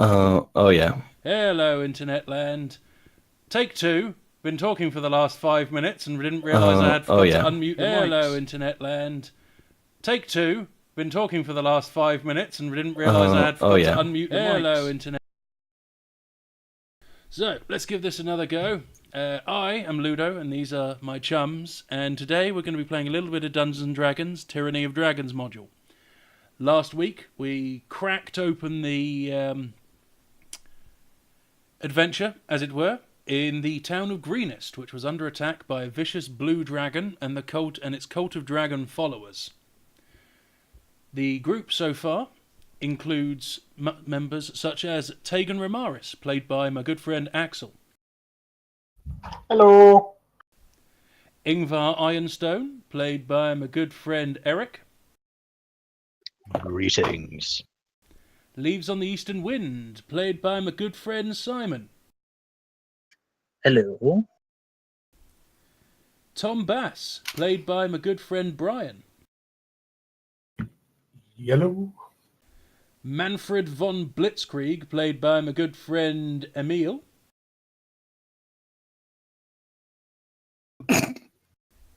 Oh yeah. Hello, Internet Land. Take two. Been talking for the last 5 minutes and didn't realise I had Oh forgot to yeah. unmute the mics. Hello, Internet Land. Take two. Been talking for the last 5 minutes and didn't realise I had Oh forgot yeah. to unmute the mics. Hello, Internet. So, let's give this another go. I am Ludo, and these are my chums, and today we're going to be playing a little bit of Dungeons and Dragons Tyranny of Dragons module. Last week, we cracked open the adventure, as it were, in the town of Greenest, which was under attack by a vicious blue dragon and its cult of dragon followers. The group so far includes members such as Tegan Ramaris, played by my good friend Axel. Hello. Ingvar Ironstone, played by my good friend Eric. Greetings. Leaves on the Eastern Wind, played by my good friend Simon. Hello. Tom Bass, played by my good friend Brian. Yellow. Manfred von Blitzkrieg, played by my good friend Emil.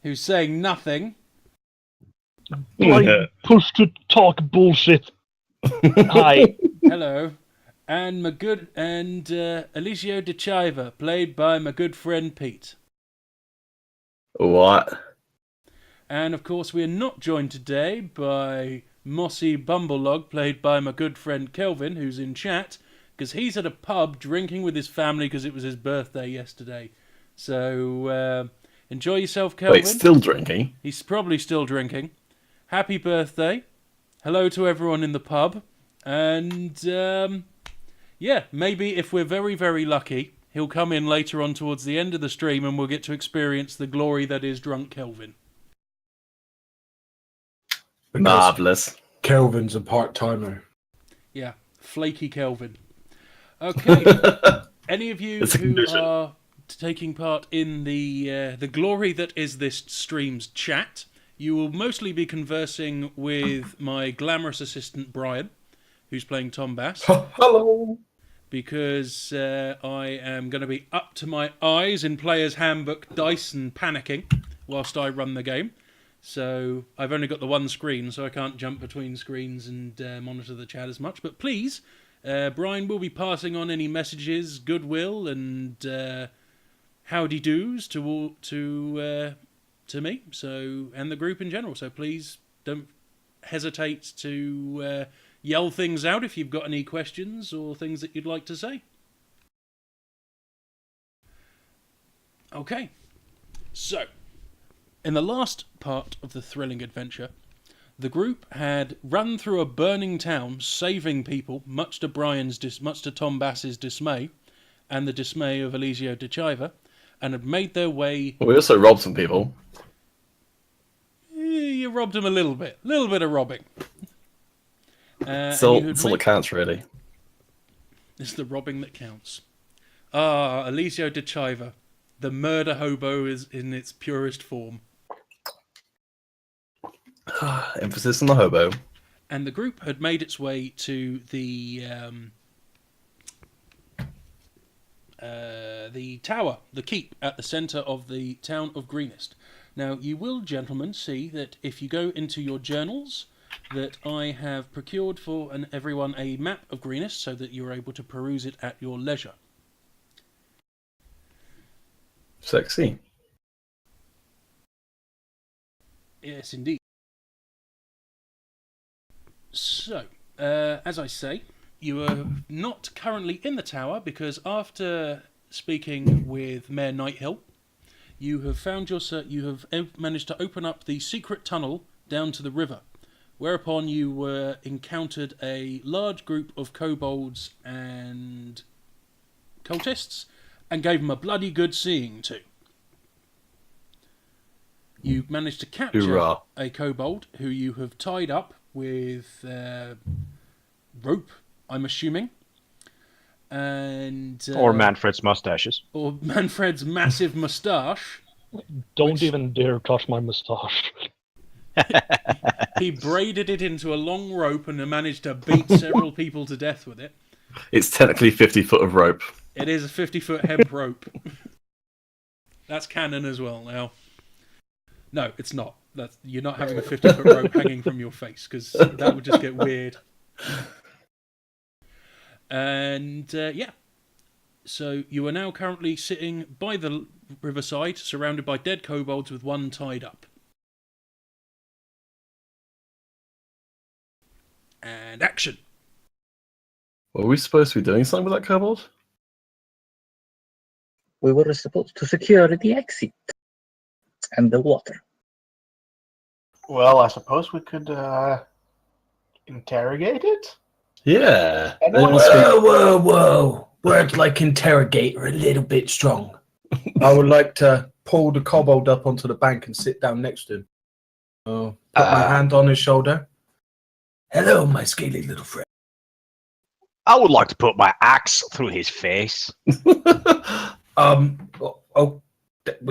Who's saying nothing. Push to talk bullshit. Hi. Hello. And Eliseo de Chiva, played by my good friend Pete. What? And of course, we are not joined today by Mossy Bumblelog, played by my good friend Kelvin, who's in chat, because he's at a pub drinking with his family because it was his birthday yesterday. So, enjoy yourself, Kelvin. Wait, still drinking? He's probably still drinking. Happy birthday. Hello to everyone in the pub. And, yeah, maybe if we're very, very lucky, he'll come in later on towards the end of the stream and we'll get to experience the glory that is drunk Kelvin. Marvellous. Kelvin's a part-timer. Yeah, flaky Kelvin. Okay, any of you who are taking part in the glory that is this stream's chat, you will mostly be conversing with my glamorous assistant Brian, who's playing Tom Bass. Hello. Because I am going to be up to my eyes in Player's Handbook dice and panicking whilst I run the game. So I've only got the one screen, so I can't jump between screens and monitor the chat as much. But please, Brian will be passing on any messages, goodwill, and howdy-doos to me, so, and the group in general. So please don't hesitate to yell things out if you've got any questions or things that you'd like to say. Okay, so in the last part of the thrilling adventure, the group had run through a burning town, saving people, much to Tom Bass's dismay, and the dismay of Eliseo de Chiva, and had made their way. We also robbed some people. You robbed them a little bit of robbing. It's all that counts, really. It's the robbing that counts. Ah, Eliseo de Chiva. The murder hobo is in its purest form. Emphasis on the hobo. And the group had made its way to the tower, the keep, at the centre of the town of Greenest. Now, you will, gentlemen, see that if you go into your journals, that I have procured for everyone a map of Greenest so that you're able to peruse it at your leisure. Sexy. Yes, indeed. So, as I say, you are not currently in the tower because after speaking with Mayor Nighthill, you have managed to open up the secret tunnel down to the river, whereupon you encountered a large group of kobolds and cultists and gave them a bloody good seeing to. You managed to capture Hoorah. a kobold who you have tied up with rope, I'm assuming. And Or Manfred's mustaches. Or Manfred's massive moustache. Don't even dare touch my moustache. He braided it into a long rope and managed to beat several people to death with it. It's technically 50 foot of rope. It is a 50-foot hemp rope. That's canon as well now. No, it's not. You're not having a 50-foot rope hanging from your face, because that would just get weird. And, yeah. So you are now currently sitting by the riverside, surrounded by dead kobolds with one tied up. And action! Were we supposed to be doing something with that kobold? We were supposed to secure the exit and the water. Well, I suppose we could interrogate it. Yeah. Whoa. Words like interrogate are a little bit strong. I would like to pull the kobold up onto the bank and sit down next to him. Put my hand on his shoulder. Hello, my scaly little friend. I would like to put my axe through his face. We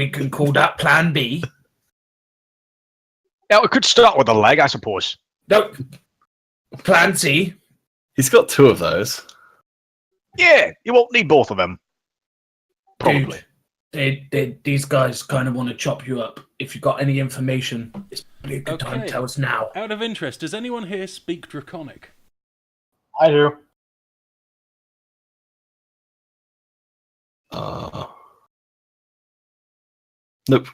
can call that Plan B. Yeah, we could start with the leg, I suppose. No, Plan C. He's got 2 of those. Yeah, you won't need both of them. Probably. Dude, these guys kind of want to chop you up. If you've got any information, it's probably a good time to tell us now. Out of interest, does anyone here speak Draconic? I do. Nope.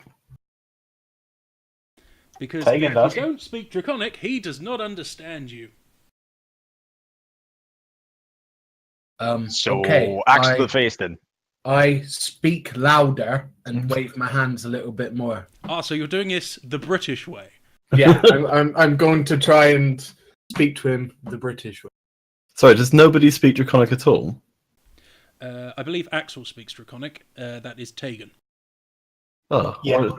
Because Tegan if does. you don't speak Draconic, he does not understand you. So, okay, axe to the face then. I speak louder and wave my hands a little bit more. Ah, so you're doing this the British way. Yeah, I'm going to try and speak to him the British way. Sorry, does nobody speak Draconic at all? I believe Axel speaks Draconic. That is Tegan. Oh, Yeah.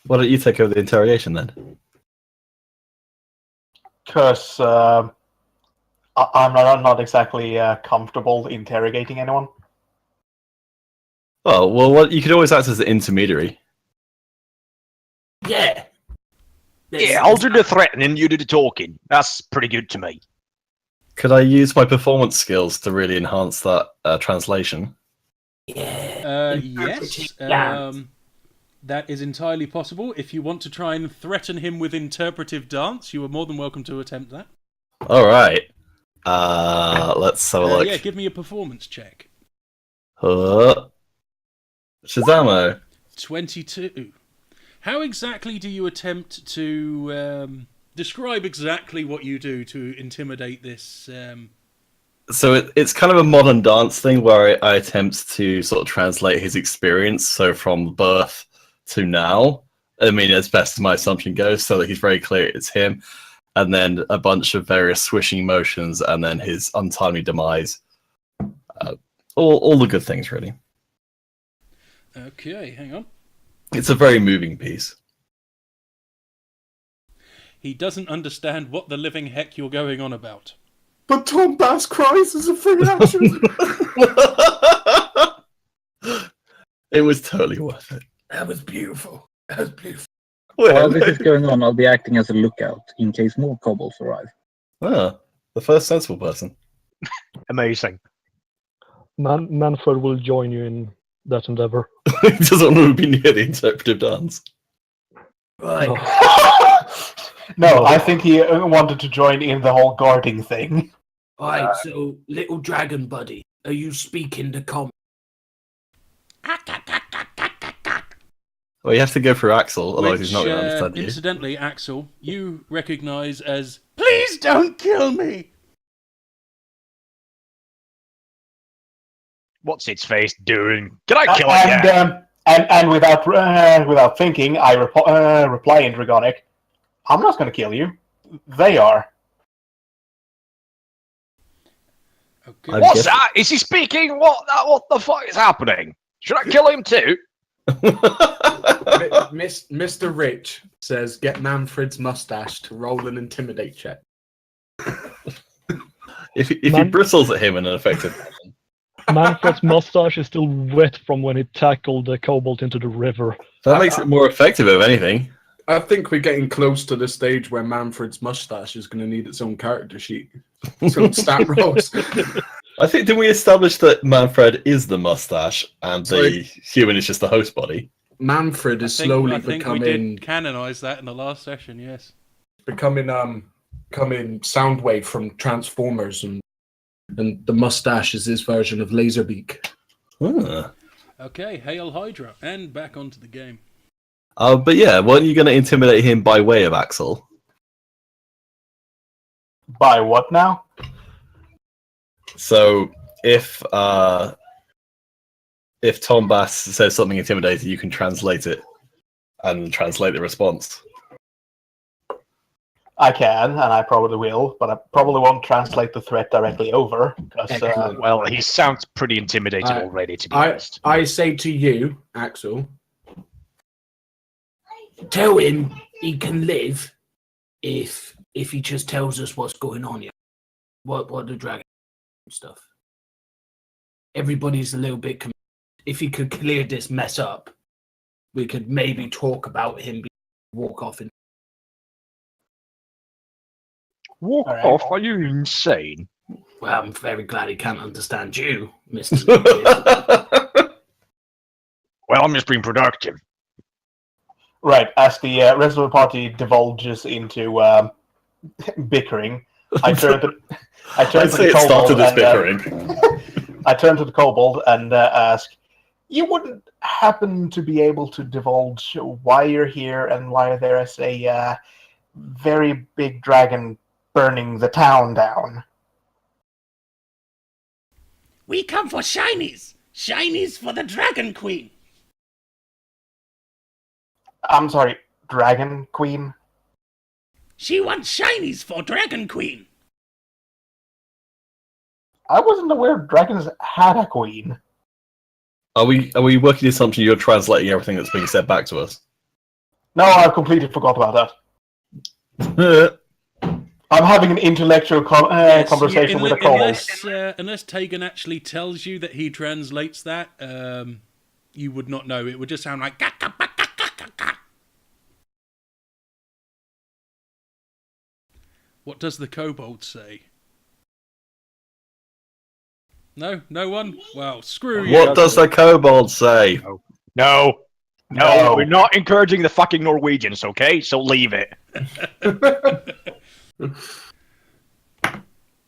Why don't you take over the interrogation then? Because I'm not exactly comfortable interrogating anyone. Oh, well, you could always act as the intermediary. Yeah. Yeah, I'll do the threatening, you do the talking. That's pretty good to me. Could I use my performance skills to really enhance that translation? Yes. That is entirely possible. If you want to try and threaten him with interpretive dance, you are more than welcome to attempt that. All right. Let's have a look. Yeah, give me a performance check. Shazamo. 22. How exactly do you attempt to describe exactly what you do to intimidate this? So it's kind of a modern dance thing where I attempt to sort of translate his experience, so from birth to now. I mean, as best as my assumption goes, so that he's very clear it's him, and then a bunch of various swishing motions, and then his untimely demise. All the good things, really. Okay, hang on. It's a very moving piece. He doesn't understand what the living heck you're going on about. But Tom Bass cries as a free action. It was totally worth it. That was beautiful. That was beautiful. While this is going on, I'll be acting as a lookout in case more kobolds arrive. Ah, the first sensible person. Amazing. Manfred will join you in that endeavor. He doesn't want to be near the interpretive dance. Right. No, I think he wanted to join in the whole guarding thing. Right, so, little dragon buddy, are you speaking to com? Well, you have to go through Axel, otherwise he's not Which, going to understand you. incidentally, Axel, you recognise as "Please don't kill me." What's its face doing? Can I kill it? Yeah. And without thinking, I reply in Dragonic, "I'm not going to kill you. They are." Okay. I What's guess- that? Is he speaking? What the fuck is happening? Should I kill him too? Mr. Rich says, get Manfred's mustache to roll an intimidate check. If he bristles at him in an effective fashion. Manfred's mustache is still wet from when he tackled the kobold into the river. That makes it more effective, if anything. I think we're getting close to the stage where Manfred's mustache is going to need its own character sheet. Some stat rolls. I think, did we establish that Manfred is the mustache and So the human is just the host body? Manfred is I slowly think we did canonize that in the last session. Yes. becoming Soundwave from Transformers, and the mustache is his version of Laserbeak. Ah. Okay, hail Hydra, and back onto the game. But yeah, weren't you going to intimidate him by way of Axel? By what now? So if Tom Bass says something intimidating, you can translate it and translate the response. I can, and I probably will, but I probably won't translate the threat directly over. Because, Well, he sounds pretty intimidated already, to be honest. I say to you, Axel, tell him he can live if he just tells us what's going on here. What the dragon stuff. Everybody's a little bit. If he could clear this mess up, we could maybe talk about him walk off and. Walk All right. off? Are you insane? Well, I'm very glad he can't understand you, Mister. Well, I'm just being productive. right, as the rest of the party divulges into bickering, I turn to I'd the say it started kobold as and, bickering. I turn to the kobold and ask, you wouldn't happen to be able to divulge why you're here and why there is a very big dragon burning the town down? We come for shinies! Shinies for the Dragon Queen! I'm sorry, Dragon Queen? She wants shinies for Dragon Queen! I wasn't aware dragons had a queen. Are we working the assumption you're translating everything that's being said back to us? No, I completely forgot about that. I'm having an intellectual conversation with a kobold. Unless Tegan actually tells you that he translates that, you would not know. It would just sound like. What does the kobold say? No, no one. Well, screw you. What does the kobold say? No, No. we're not encouraging the fucking Norwegians, okay? So leave it.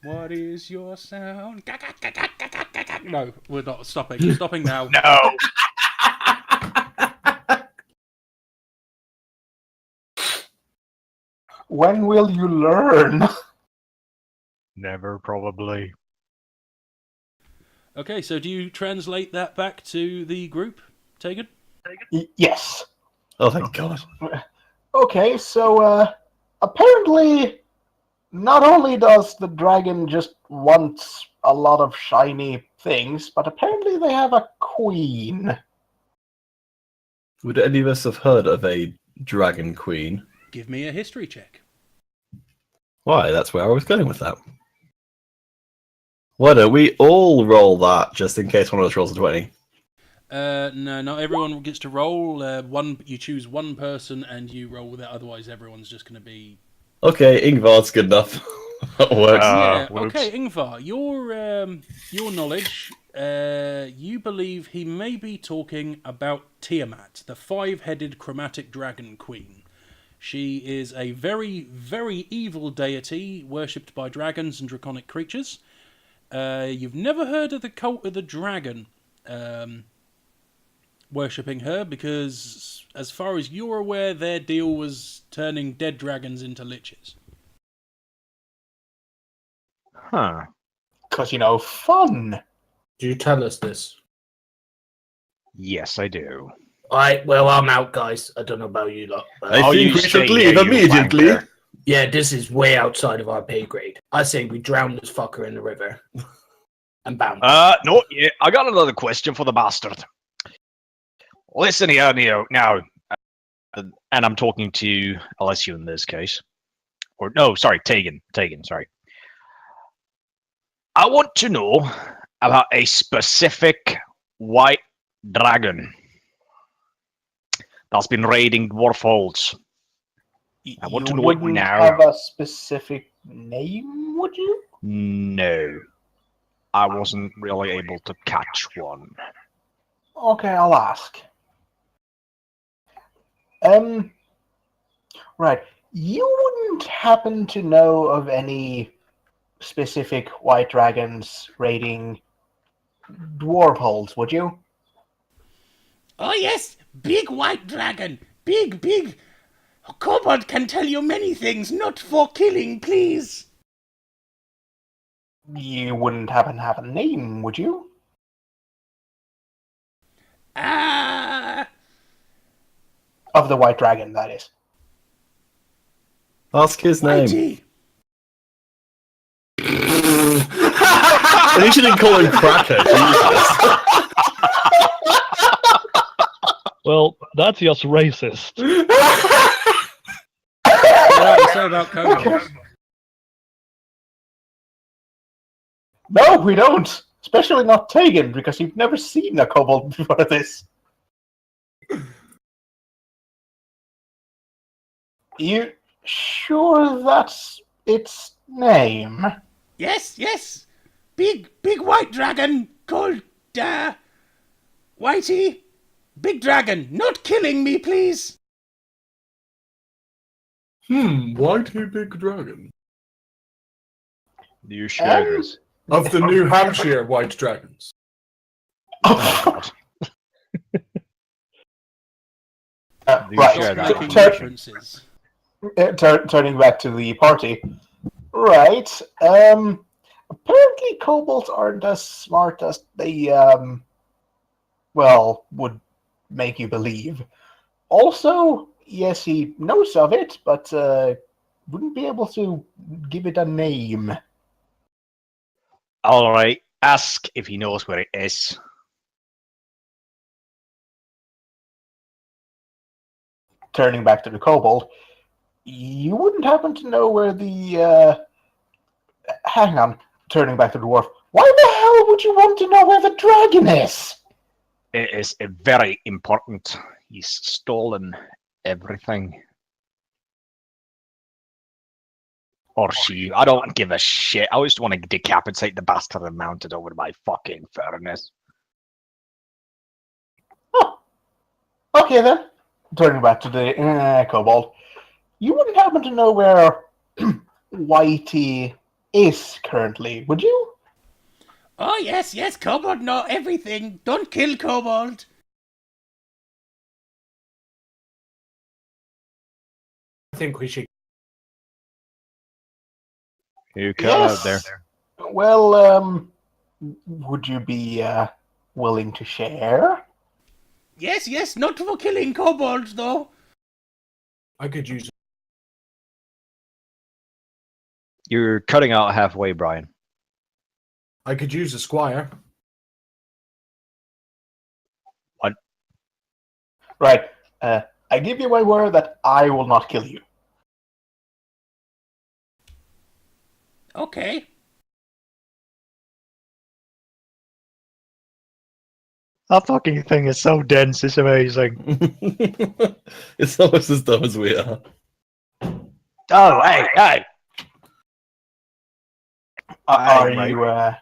What is your sound? No, we're not stopping. Stopping now. No. When will you learn? Never, probably. Okay, so do you translate that back to the group, Tegan? Yes. Oh, thank God. Okay, so apparently, not only does the dragon just want a lot of shiny things, but apparently they have a queen. Would any of us have heard of a dragon queen? Give me a history check. Why? That's where I was going with that. Why don't we all roll that, just in case one of us rolls a 20? No, not everyone gets to roll. You choose one person and you roll with it. Otherwise, everyone's just going to be. Okay, Ingvar's good enough. That works. Yeah. whoops. Okay, Ingvar, your knowledge. You believe he may be talking about Tiamat, the five-headed chromatic dragon queen. She is a very, very evil deity worshipped by dragons and draconic creatures. You've never heard of the cult of the dragon worshipping her, because as far as you're aware, their deal was turning dead dragons into liches. Huh. Because, fun. Do you tell us this? Yes, I do. Alright, well, I'm out, guys. I don't know about you lot. But I Oh, think you we stay should here, leave you immediately. wanker. yeah, this is way outside of our pay grade. I say we drown this fucker in the river. And bounce. No, yeah, I got another question for the bastard. Listen here, now, and I'm talking to Alessio in this case. Or, no, sorry, Tegan, sorry. I want to know about a specific white dragon that's been raiding dwarf holds. I want You to know it wouldn't now. have a specific name, would you? No. I wasn't really able to catch one. Okay, I'll ask. Right. You wouldn't happen to know of any specific white dragons raiding dwarf holes, would you? Oh yes, big white dragon. Big, big. A kobold can tell you many things, not for killing, please. You wouldn't happen to have a name, would you? Ah, Of the white dragon, that is. Ask his name. Whitey. At least you didn't call him Cracker, Jesus. Well, that's just racist. What do you say about kobolds? No, we don't. Especially not Tegan, because you've never seen a kobold before this. You sure that's its name? Yes, yes. Big, big white dragon called, Whitey. Big dragon, not killing me, please. Whitey Big Dragon. You sure this? Of the New Hampshire White Dragons. Oh, God. You Right. sure Stop that making one? references. Turning back to the party. Right. Apparently kobolds aren't as smart as they, would make you believe. Also, yes, he knows of it, but wouldn't be able to give it a name. All right. Ask if he knows where it is. Turning back to the kobold, you wouldn't happen to know where the, hang on, turning back to the dwarf, why the hell would you want to know where the dragon is? It is very important. He's stolen everything. Or she. I don't give a shit. I just want to decapitate the bastard and mount it over my fucking furnace. Oh, okay then. Turning back to the kobold, you wouldn't happen to know where Whitey is currently, would you? Oh yes, yes, kobold know everything. Don't kill kobold. I think we should. You cut out there. Well, would you be willing to share? Yes, yes, not for killing kobolds though. I could use. You're cutting out halfway, Brian. I could use a squire. What? Right. I give you my word that I will not kill you. Okay. That fucking thing is so dense, it's amazing. It's almost as dumb as we are. Oh, hey! Are Right.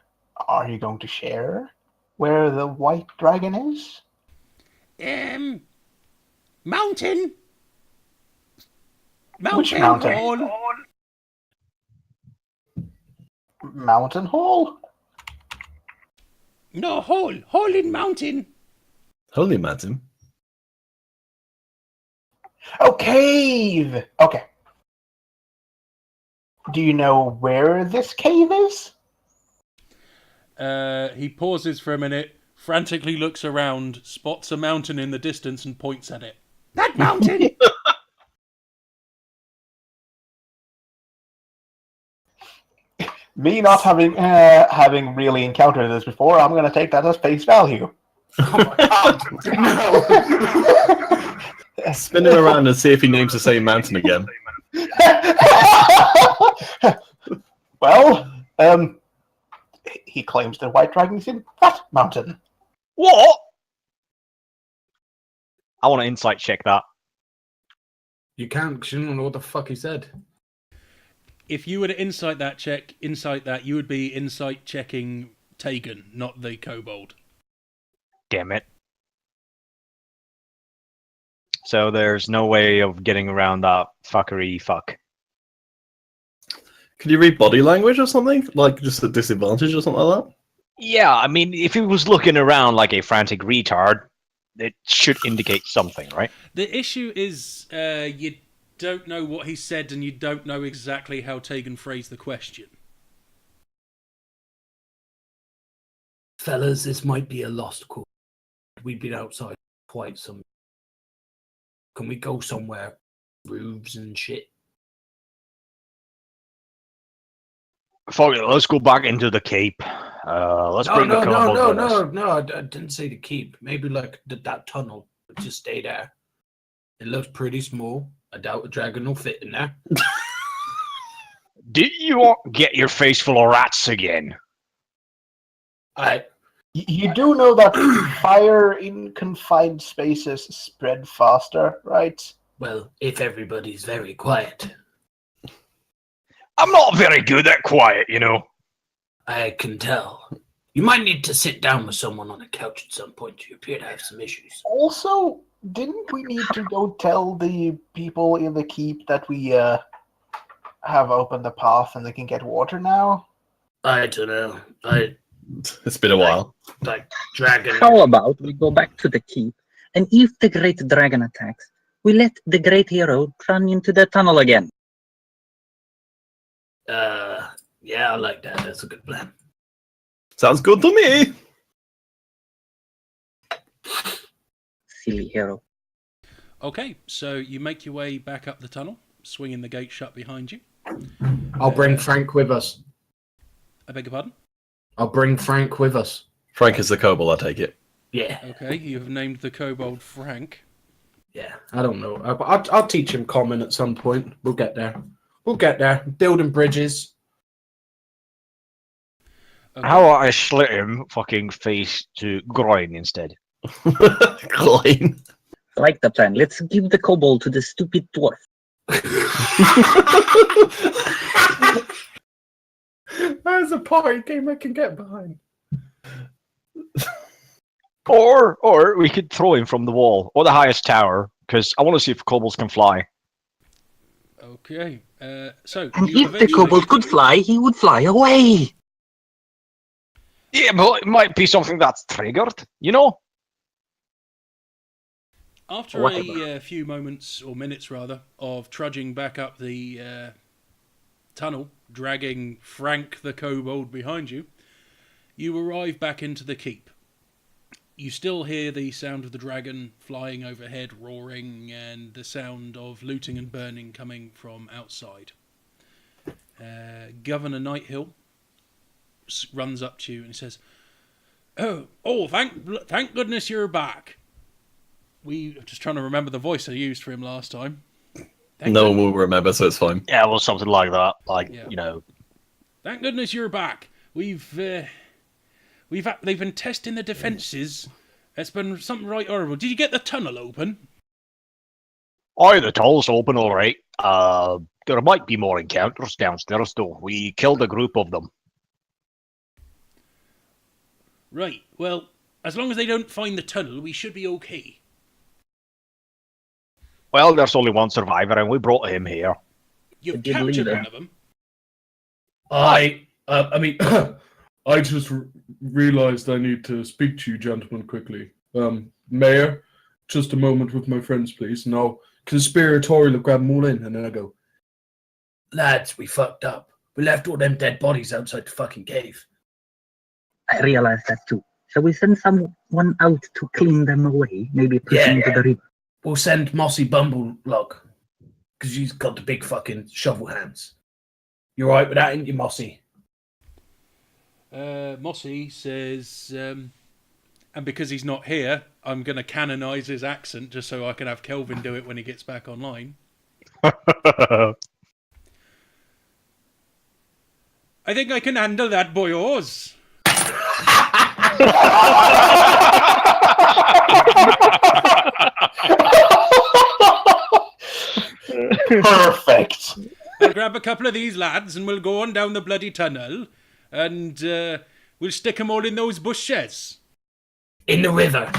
you going to share where the white dragon is? Mountain. Which mountain? Hall. Mountain Hall? No, hole in mountain. Holy madam. Oh, cave! Okay. Do you know where this cave is? He pauses for a minute, frantically looks around, spots a mountain in the distance, and points at it. That mountain. Me not having really encountered this before, I'm going to take that as face value. Oh my god! Spin him around and see if he names the same mountain again. Well, he claims the white dragon is in that mountain. What? I want to insight check that. You can't, because you don't know what the fuck he said. If you were to insight that, you would be insight checking Tegan, not the kobold. Damn it. So there's no way of getting around that fuckery fuck. Can you read body language or something? Like just a disadvantage or something like that? Yeah, I mean, if he was looking around like a frantic retard, it should indicate something, right? The issue is you don't know what he said and you don't know exactly how Tegan phrased the question. Fellas, this might be a lost cause. We've been outside quite some. Can we go somewhere? Roofs and shit. Fuck it, let's go back into the cape. Let's bring the kobold with us. No, I didn't say to keep. Maybe like that tunnel. Just stay there. It looks pretty small. I doubt a dragon will fit in there. Did you get your face full of rats again? You do know that fire in confined spaces spread faster, right? Well, if everybody's very quiet. I'm not very good at quiet, you know. I can tell. You might need to sit down with someone on a couch at some point. You appear to have some issues. Also, didn't we need to go tell the people in the keep that we have opened the path and they can get water now? I don't know. It's been a while. Like dragon. How about we go back to the keep, and if the great dragon attacks, we let the great hero run into the tunnel again. Yeah, I like that. That's a good plan. Sounds good to me. Silly hero. Okay, so you make your way back up the tunnel, swinging the gate shut behind you. I'll bring Frank with us. I beg your pardon? I'll bring Frank with us. Frank is the kobold, I take it. Yeah. Okay, you have named the kobold Frank. Yeah, I don't know. I'll teach him common at some point. We'll get there. We'll get there. Building bridges. Okay. How about I slit him fucking face to groin instead? Clean. I like the plan. Let's give the kobold to the stupid dwarf. There's a party game I can get behind. Or we could throw him from the wall or the highest tower, because I want to see if kobolds can fly. Okay, so... And you if the eventually- kobold could fly, he would fly away. Yeah, but it might be something that's triggered, you know? After Whatever. a few moments, or minutes rather, of trudging back up the tunnel, dragging Frank the kobold behind you, you arrive back into the keep. You still hear the sound of the dragon flying overhead, roaring, and the sound of looting and burning coming from outside. Governor Nighthill runs up to you and he says, "Oh, thank goodness you're back. I'm just trying to remember the voice I used for him last time. No one will remember, so it's fine. Yeah, well, something like that. Like, Yeah. you know. Thank goodness you're back. They've been testing the defences. It's been something right horrible. Did you get the tunnel open?" Oh, the tunnel's open, all right. There might be more encounters downstairs, though. We killed a group of them. Right. Well, as long as they don't find the tunnel, we should be okay. Well, there's only one survivor, and we brought him here. You've did captured leave one them. of them. I mean, I just realized I need to speak to you gentlemen quickly. Mayor, just a moment with my friends, please. And I'll conspiratorially grab them all in, and then I go, lads, we fucked up. We left all them dead bodies outside the fucking cave. I realized that too. Shall we send someone out to clean them away? Maybe push them into the river. We'll send Mossy Bumblelog, because she's got the big fucking shovel hands. You alright with that, ain't you, Mossy? Mossy says, and because he's not here, I'm going to canonise his accent just so I can have Kelvin do it when he gets back online. I think I can handle that, boyos. Perfect. I'll grab a couple of these lads and we'll go on down the bloody tunnel and we'll stick them all in those bushes. In the river.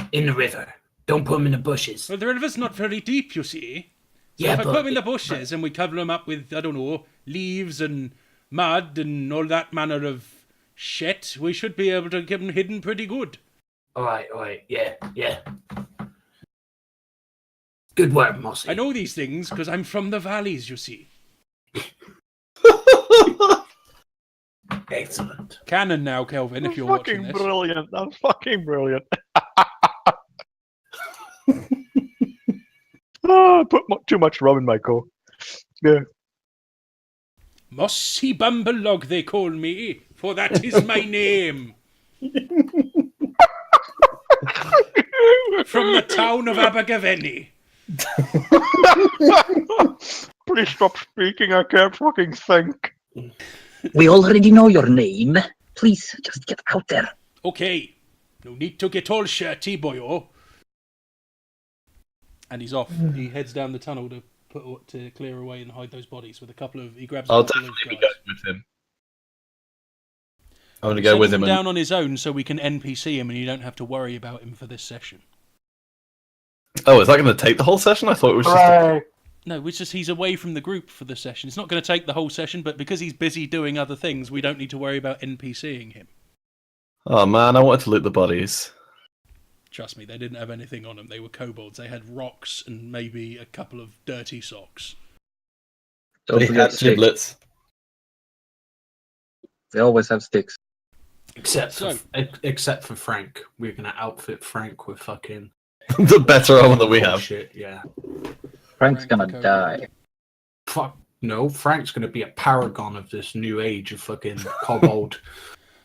Don't put them in the bushes. Well, the river's not very deep, you see. So if I put them in the bushes and we cover them up with, I don't know, leaves and mud and all that manner of shit, we should be able to get them hidden pretty good. All right, yeah. Good work, Mossy. I know these things because I'm from the valleys, you see. Excellent. Canon now, Kelvin, if you're watching this. Brilliant. That's fucking brilliant. Put too much rum in my coke. Yeah. Mossy Bumbelog, they call me, for that is my name. From the town of Abergavenny. Please stop speaking. I can't fucking think. We already know your name. Please, just get out there. Okay, no need to get all shirty, boyo. And he's off. He heads down the tunnel to clear away and hide those bodies with a couple of. He grabs. I'll a couple of definitely be guys. going with him. I'm going to go with him. Down on his own, so we can NPC him, and you don't have to worry about him for this session. Oh, is that going to take the whole session? I thought it was just. Right. No, it's just he's away from the group for the session. It's not going to take the whole session, but because he's busy doing other things, we don't need to worry about NPCing him. Oh man, I wanted to loot the bodies. Trust me, they didn't have anything on them. They were kobolds. They had rocks and maybe a couple of dirty socks. Don't They forget had sticks. giblets. They always have sticks. Except for Frank. We're going to outfit Frank with fucking... The better armor that we have. Shit, yeah. Frank's Frank gonna the die. Fuck. No, Frank's going to be a paragon of this new age of fucking kobold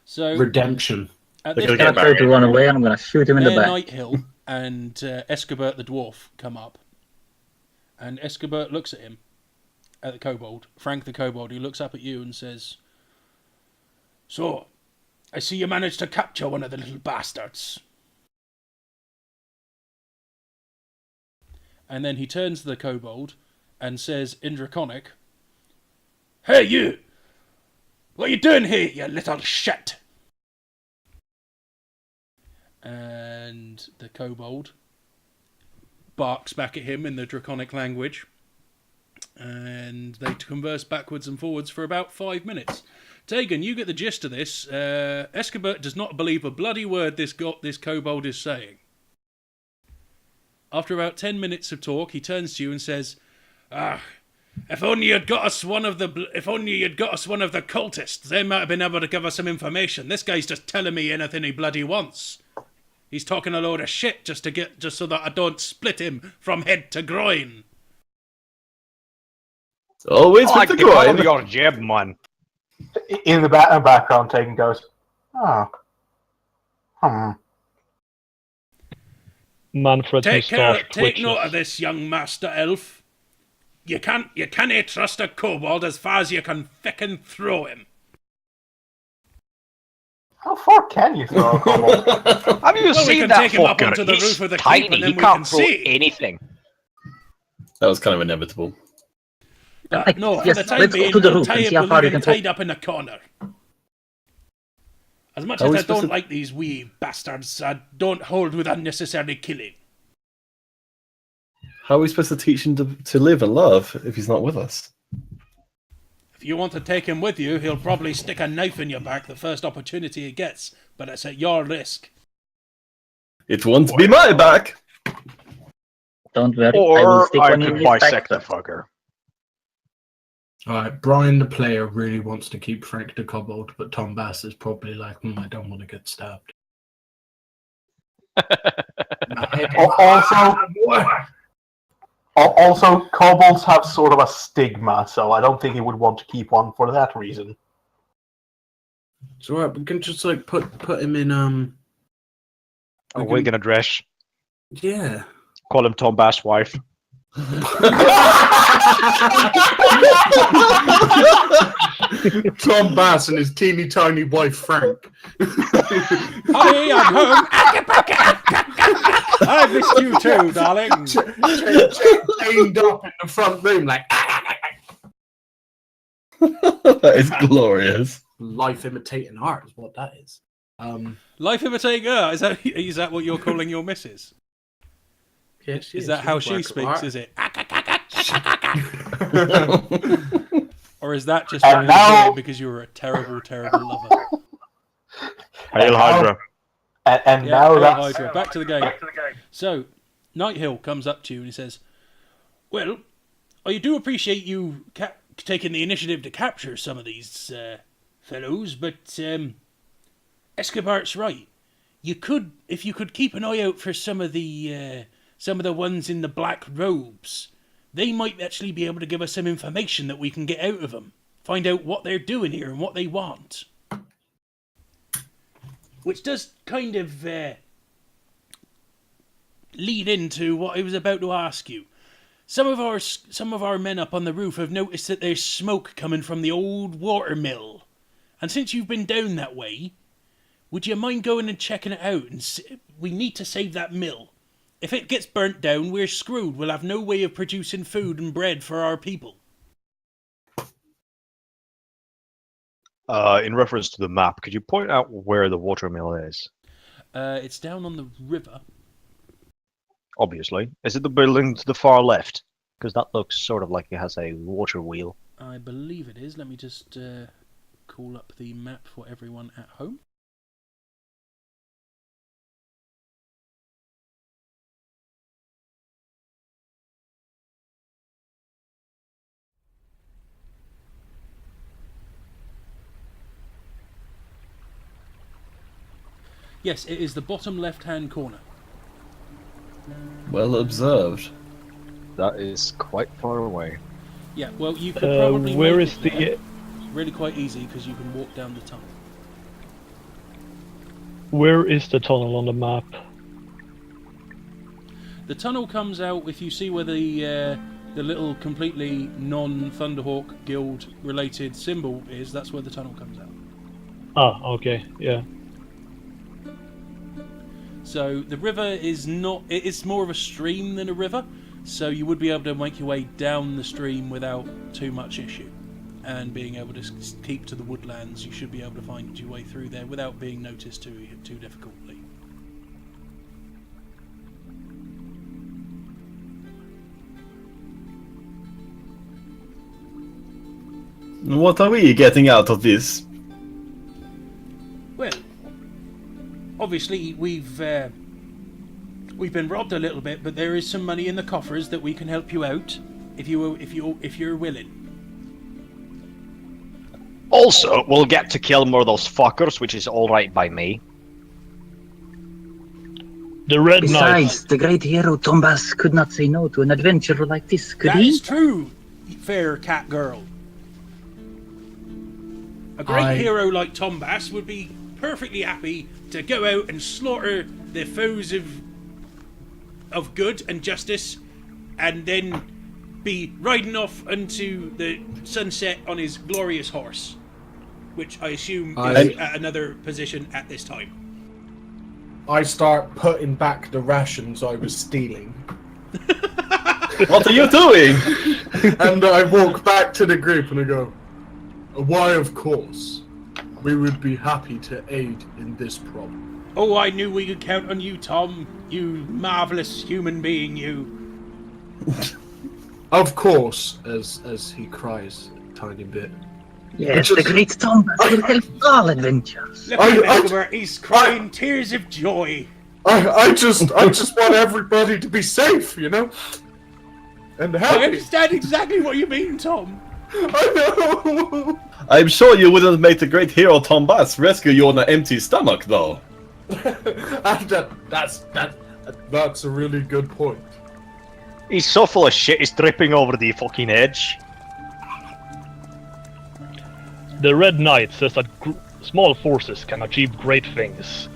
So redemption. at They're this gonna I'm get gonna try to run away and I'm gonna shoot him in the Mayor back. Nighthill and Escobert the dwarf come up, and Escobert looks at him, at the kobold, Frank the kobold, who looks up at you and says, "So, I see you managed to capture one of the little bastards." And then he turns to the kobold and says in Draconic, "Hey you! What you doing here, you little shit?" And the kobold barks back at him in the Draconic language, and they converse backwards and forwards for about 5 minutes. Tegan, you get the gist of this. Escobert does not believe a bloody word this kobold is saying. After about 10 minutes of talk, he turns to you and says, if only you'd got us one of the cultists, they might have been able to give us some information. This guy's just telling me anything he bloody wants. He's talking a load of shit just so that I don't split him from head to groin." Always I like with the the call of groin. your jib, man. In the background, Tegan goes, "Oh, Manfred's Take moustache note of twitches. this, young master elf. You can't trust a kobold as far as you can feckin' throw him. How far can you throw a kobold?" Have you Well, we seen can that take him up fucker? onto the He's roof of the keep tiny. and then He we can't can throw see. anything. That was kind of inevitable. No, for Yes, the time let's go being, to the we'll roof and see how leave far you him can throw. tied up in a corner. As much Are as we I supposed don't to- like these wee bastards, I don't hold with unnecessary killing. How are we supposed to teach him to live and love if he's not with us? If you want to take him with you, he'll probably stick a knife in your back the first opportunity he gets, but it's at your risk. It won't be my back. Don't worry, I will Or stick I one in could his back. bisect the fucker. Alright, Brian the player really wants to keep Frank the kobold, but Tom Bass is probably like, I don't want to get stabbed. Also, kobolds have sort of a stigma, so I don't think he would want to keep one for that reason. It's alright, we can just like put him in A wig and a dress. yeah. Call him Tom Bass' wife. Tom Bass and his teeny tiny wife Frank. Honey, I'm home. I missed you too, darling. Chained up in the front room like That is glorious. Life imitating art is what that is. Life imitating art. Is that what you're calling your missus? Yes, Is that how she speaks? Is it? Or is that just And what you're now- doing because you're a terrible, terrible lover? Hail Hydra. And Yeah, now Hail that's Hydra. Back to the game. So, Nighthill comes up to you and he says, "Well, I do appreciate you taking the initiative to capture some of these fellows, but Escobart's right. If you could keep an eye out for some of the ones in the black robes, they might actually be able to give us some information that we can get out of them. Find out what they're doing here and what they want." Which does kind of lead into what I was about to ask you. Some of our men up on the roof have noticed that there's smoke coming from the old water mill. And since you've been down that way, would you mind going and checking it out? We need to save that mill. If it gets burnt down, we're screwed. We'll have no way of producing food and bread for our people. In reference to the map, could you point out where the watermill is? It's down on the river. Obviously. Is it the building to the far left? Because that looks sort of like it has a water wheel. I believe it is. Let me just call up the map for everyone at home. Yes, it is the bottom left-hand corner. Well observed. That is quite far away. Yeah, well, you could probably where make is it the? there. It's really quite easy because you can walk down the tunnel. Where is the tunnel on the map? The tunnel comes out if you see where the little completely non-Thunderhawk Guild related symbol is. That's where the tunnel comes out. Ah, okay, yeah. So the river is not... It's more of a stream than a river, so you would be able to make your way down the stream without too much issue. And being able to keep to the woodlands, you should be able to find your way through there without being noticed too difficultly. What are we getting out of this? Well, obviously we've been robbed a little bit, but there is some money in the coffers that we can help you out if you're willing. Also, we'll get to kill more of those fuckers, which is alright by me. The Red Besides, Knights. the great hero Tombas could not say no to an adventure like this, could That he? is true, fair cat girl. A great hero like Tombas would be perfectly happy to go out and slaughter the foes of good and justice, and then be riding off into the sunset on his glorious horse, which I assume is at another position at this time. I start putting back the rations I was stealing. What are you doing? And I walk back to the group and I go, "Why, of course. We would be happy to aid in this problem." Oh, I knew we could count on you, Tom. You marvellous human being, you. Of course, as he cries a tiny bit. Yes, the great Tombas will help all adventures. Look at Egbert, he's crying tears of joy. I just want everybody to be safe, you know? And I happy. understand exactly what you mean, Tom. I know. I'm sure you wouldn't make the great hero Tom Bass rescue you on an empty stomach, though. That's a really good point. He's so full of shit, he's tripping over the fucking edge. The Red Knight says that small forces can achieve great things.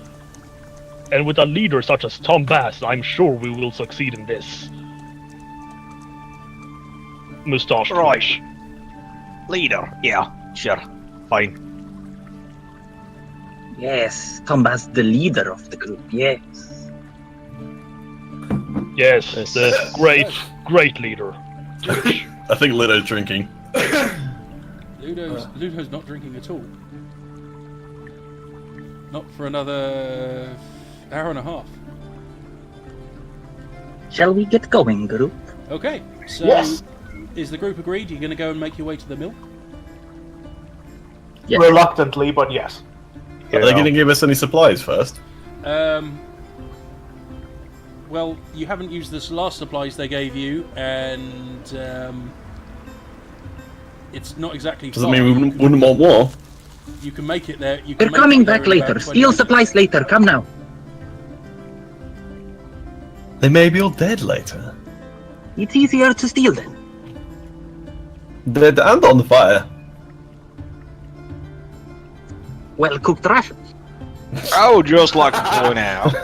And with a leader such as Tom Bass, I'm sure we will succeed in this. Mustache Right. twitch. Leader, yeah, sure, fine. Yes, Tombas, the leader of the group, yes. Yes, the great leader. I think Ludo's drinking. Ludo Ludo's not drinking at all. Not for another hour and a half. Shall we get going, group? Okay, so Yes. is the group agreed? You're going to go and make your way to the mill? Yes. Reluctantly, but yes. Are they going to give us any supplies first? Well, you haven't used the last supplies they gave you, and it's not exactly. Does that mean we wouldn't want more? You can make it there. We're coming back later. Steal supplies later. Come now. They may be all dead later. It's easier to steal them. Dead and on the fire. Well cooked rations. I would just like to point out,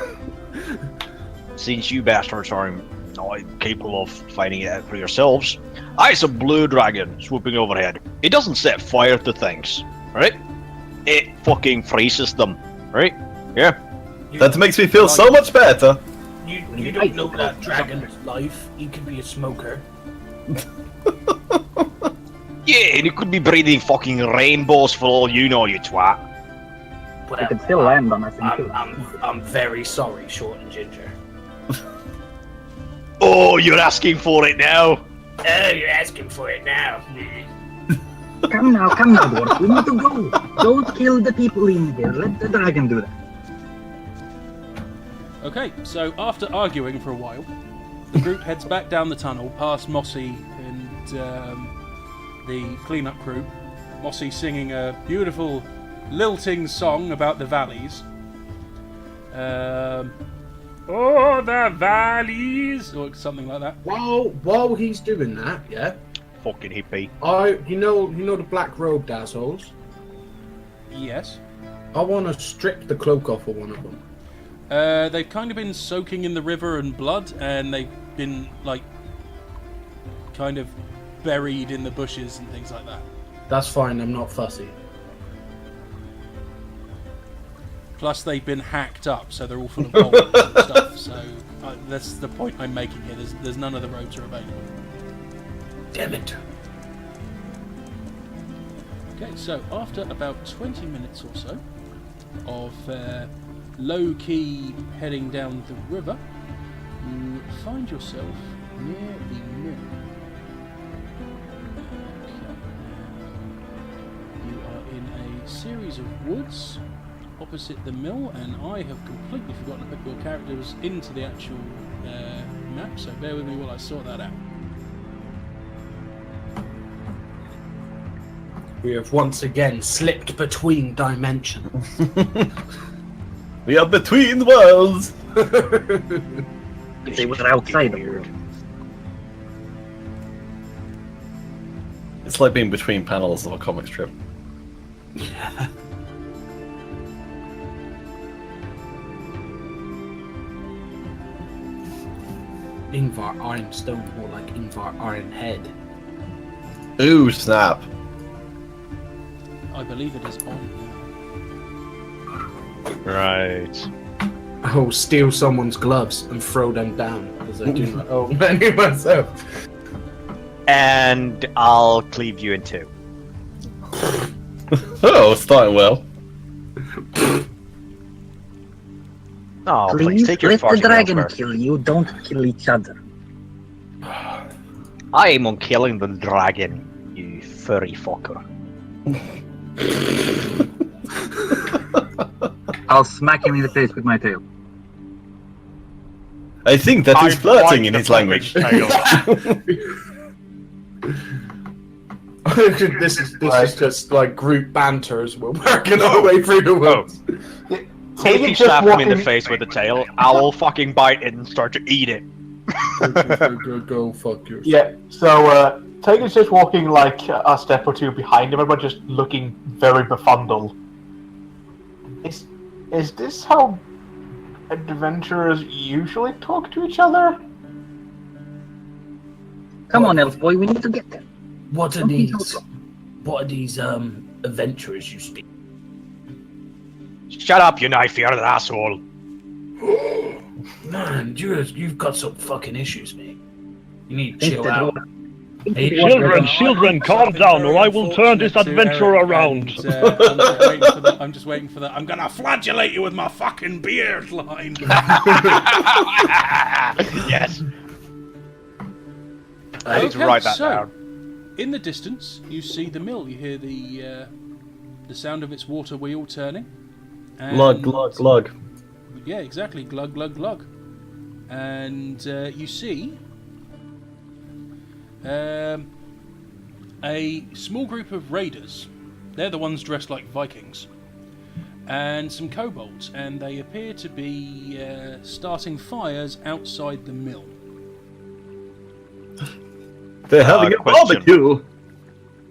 since you bastards are not capable of finding it out for yourselves, I saw a blue dragon swooping overhead. It doesn't set fire to things, right? It fucking freezes them, right? Yeah. That makes me feel so much better. You don't know that dragon's life. He could be a smoker. Yeah, and it could be breathing fucking rainbows for all you know, you twat. I could still land on us in two. I'm very sorry, Short and Ginger. Oh, you're asking for it now? Oh, you're asking for it now. Come now, dwarf. We need to go. Don't kill the people in here. Let the dragon do that. Okay, so after arguing for a while, the group heads back down the tunnel past Mossy and the cleanup crew. Mossy singing a beautiful lilting song about the valleys. Oh, the valleys, or something like that. While he's doing that, yeah. Fucking hippie. You know the black robe assholes. Yes. I want to strip the cloak off of one of them. They've kind of been soaking in the river and blood, and they've been like kind of buried in the bushes and things like that. That's fine. I'm not fussy. Plus, they've been hacked up, so they're all full of bolts and stuff. So that's the point I'm making here. There's none of the robes are available. Damn it. Okay, so after about 20 minutes or so of low-key heading down the river, you find yourself near the mill. Okay. You are in a series of woods opposite the mill, and I have completely forgotten to put your characters into the actual map, so bear with me while I sort that out. We have once again slipped between dimensions. We are between the worlds. They were outside the world. It's like being between panels of a comic strip. Ingvar Ironstone, more like Ingvar Ironhead. Ooh, snap. I believe it is on Right. I will steal someone's gloves and throw them down as I do my own menu myself. And I'll cleave you in two. Oh, starting well. Oh, please Please, take your let the farting dragon elsewhere. kill you. Don't kill each other. I aim on killing the dragon, you furry fucker. I'll smack him in the face with my tail. I think that is flirting in his language. This is just like group banter as we're working our way through the woods. If you slap him in the face with the tail, I will fucking bite it and start to eat it. Go fuck yourself. Yeah, so Tegan's just walking like a step or two behind him, but just looking very befuddled. Is this how adventurers usually talk to each other? Come on, elf boy, we need to get there. What are these adventurers you speak? Shut up, you knife-eared asshole. Man, you've got some fucking issues, mate. You need to Think chill the out. dwarf- Children, calm down, or I will turn this adventure around. I'm just waiting for that. I'm gonna flagellate you with my fucking beard line. Yes. I need to write that down. In the distance, you see the mill. You hear the sound of its water wheel turning. And Glug, glug, glug. Yeah, exactly. Glug, glug, glug. And you see a small group of raiders. They're the ones dressed like Vikings. And some kobolds. And they appear to be starting fires outside the mill. They're having a question. barbecue!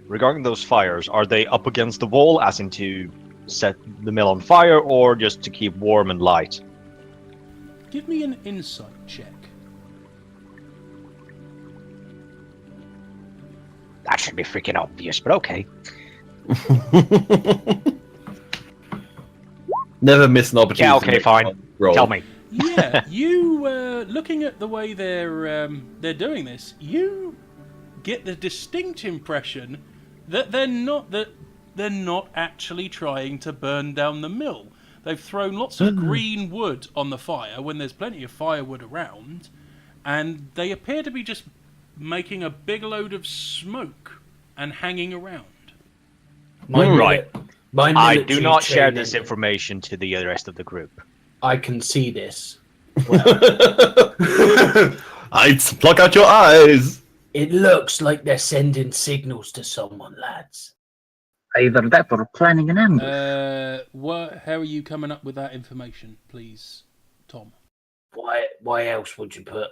Regarding those fires, are they up against the wall, as in to set the mill on fire, or just to keep warm and light? Give me an insight check. That should be freaking obvious, but okay. Never miss an opportunity. Yeah, okay, fine. Roll. Tell me. Yeah, you looking at the way they're doing this, you get the distinct impression that they're not actually trying to burn down the mill. They've thrown lots of green wood on the fire when there's plenty of firewood around, and they appear to be just making a big load of smoke and hanging around. Right. I do military not share training, this information to the rest of the group. I can see this. I'd pluck out your eyes! It looks like they're sending signals to someone, lads. Either that or planning an ambush. How are you coming up with that information, please, Tom? Why else would you put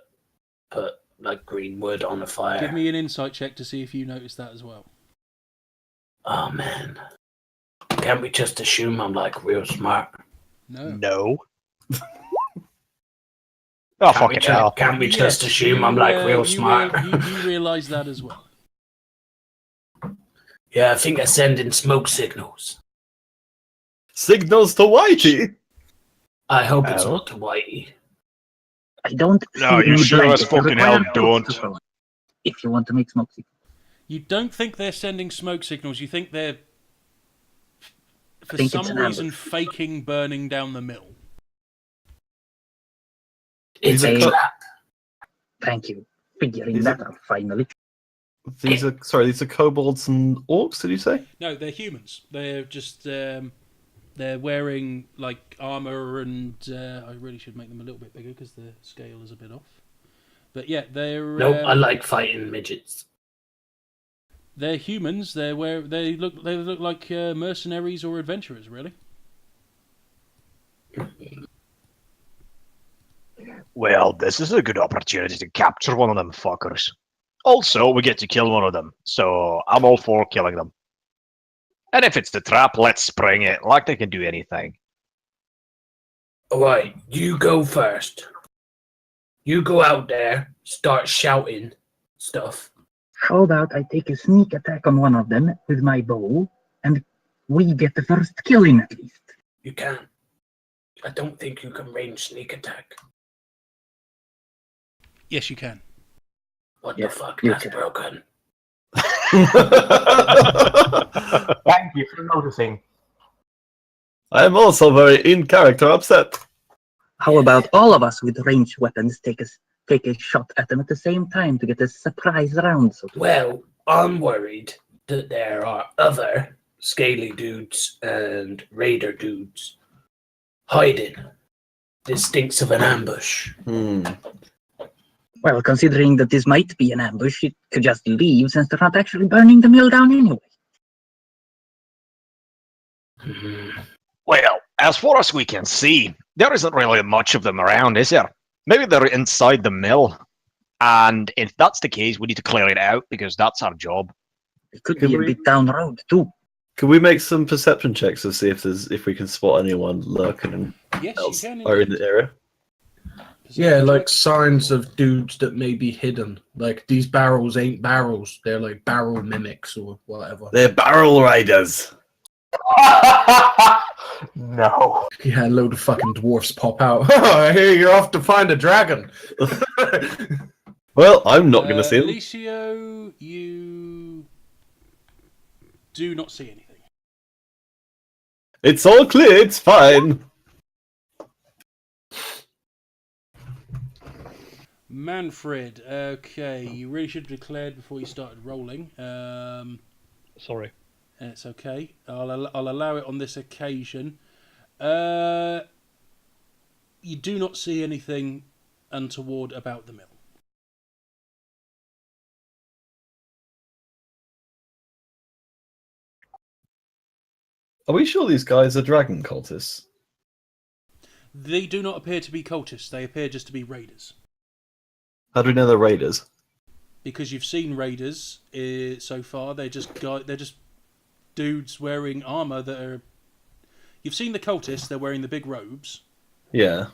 like green wood on a fire? Give me an insight check to see if you noticed that as well. Oh man. Can't we just assume I'm like real smart? No. Oh, fucking hell. Can't we just assume I'm like real smart? You realise that as well. Yeah, I think they're sending smoke signals. Signals to Whitey! I hope it's not to Whitey. I don't. No, see you any sure as blanket. fucking hell Require don't. protocol If you want to make smoke signals. You don't think they're sending smoke signals. You think they're, for think some it's an reason, ambush. faking burning down the mill. It's a trap. Thank you. Figuring Is that out finally. These are kobolds and orcs, did you say? No, they're humans. They're just they're wearing like armor, and I really should make them a little bit bigger because the scale is a bit off. But yeah, they're Nope, I like fighting midgets. They're humans. They look like mercenaries or adventurers, really. Well, this is a good opportunity to capture one of them fuckers. Also, we get to kill one of them, so I'm all for killing them. And if it's the trap, let's spring it, like they can do anything. Alright, you go first. You go out there, start shouting stuff. How about I take a sneak attack on one of them with my bow, and we get the first kill in at least. You can't. I don't think you can range sneak attack. Yes, you can. What Yeah, the fuck? you That's can. broken. Thank you for noticing. I am also very in character upset. How about all of us with ranged weapons take a shot at them at the same time to get a surprise round? So to Well, I'm worried that there are other scaly dudes and raider dudes hiding. This stinks of an ambush. Well, considering that this might be an ambush, it could just leave since they're not actually burning the mill down anyway. Well, as far as we can see, there isn't really much of them around, is there? Maybe they're inside the mill. And if that's the case, we need to clear it out, because that's our job. It could be a bit down the road, too. Can we make some perception checks to see if we can spot anyone lurking Yes, else you can. or in the area? Yeah, like signs of dudes that may be hidden. Like these barrels ain't barrels. They're like barrel mimics or whatever. They're barrel riders. No. Yeah, a load of fucking dwarfs pop out. Oh, I hear you're off to find a dragon. Well, I'm not going to see them. Alicio, do not see anything. It's all clear. It's fine. Manfred, okay, you really should have declared before you started rolling. Sorry. It's okay. I'll allow it on this occasion. You do not see anything untoward about the mill. Are we sure these guys are dragon cultists? They do not appear to be cultists. They appear just to be raiders. How do we know they're raiders? Because you've seen raiders so far. They're just dudes wearing armor that are. You've seen the cultists. They're wearing the big robes. Yeah.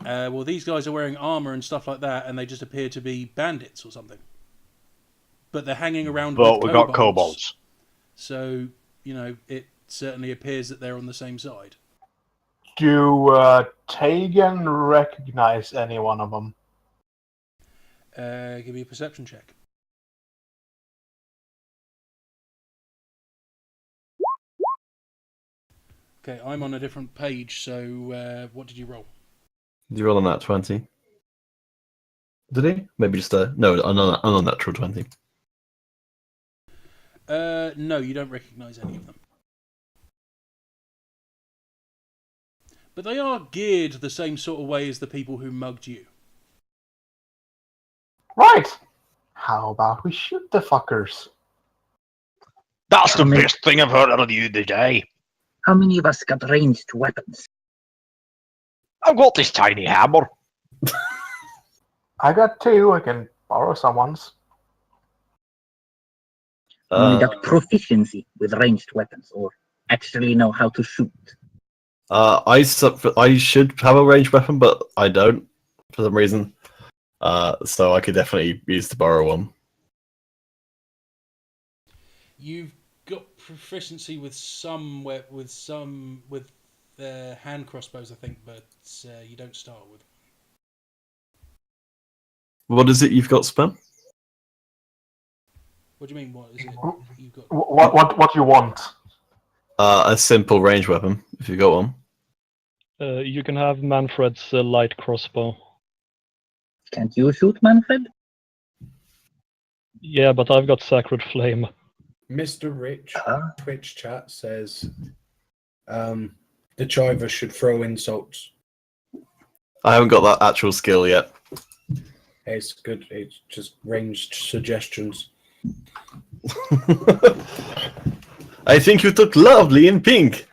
Well, these guys are wearing armor and stuff like that, and they just appear to be bandits or something. But they're hanging around But with we got kobolds. So, it certainly appears that they're on the same side. Do Tegan recognize any one of them? Give me a perception check. Okay, I'm on a different page, so what did you roll? Did you roll on that 20? Did he? Maybe just no, unnatural 20. No, you don't recognise any of them. But they are geared the same sort of way as the people who mugged you. Right. How about we shoot the fuckers? That's the best thing I've heard out of you today. How many of us got ranged weapons? I've got this tiny hammer. I got 2. I can borrow someone's. Only got proficiency with ranged weapons, or actually know how to shoot. I should have a ranged weapon, but I don't for some reason. So I could definitely use to borrow one. You've got proficiency with hand crossbows, I think, but you don't start with. What is it you've got, Spam? What do you mean? What is it you've got? What you want? A simple ranged weapon, if you got one. You can have Manfred's light crossbow. Can't you shoot, Manfred? Yeah, but I've got Sacred Flame. Mr. Rich, Twitch chat says the Chiver should throw insults. I haven't got that actual skill yet. It's good. It's just ranged suggestions. I think you look lovely in pink.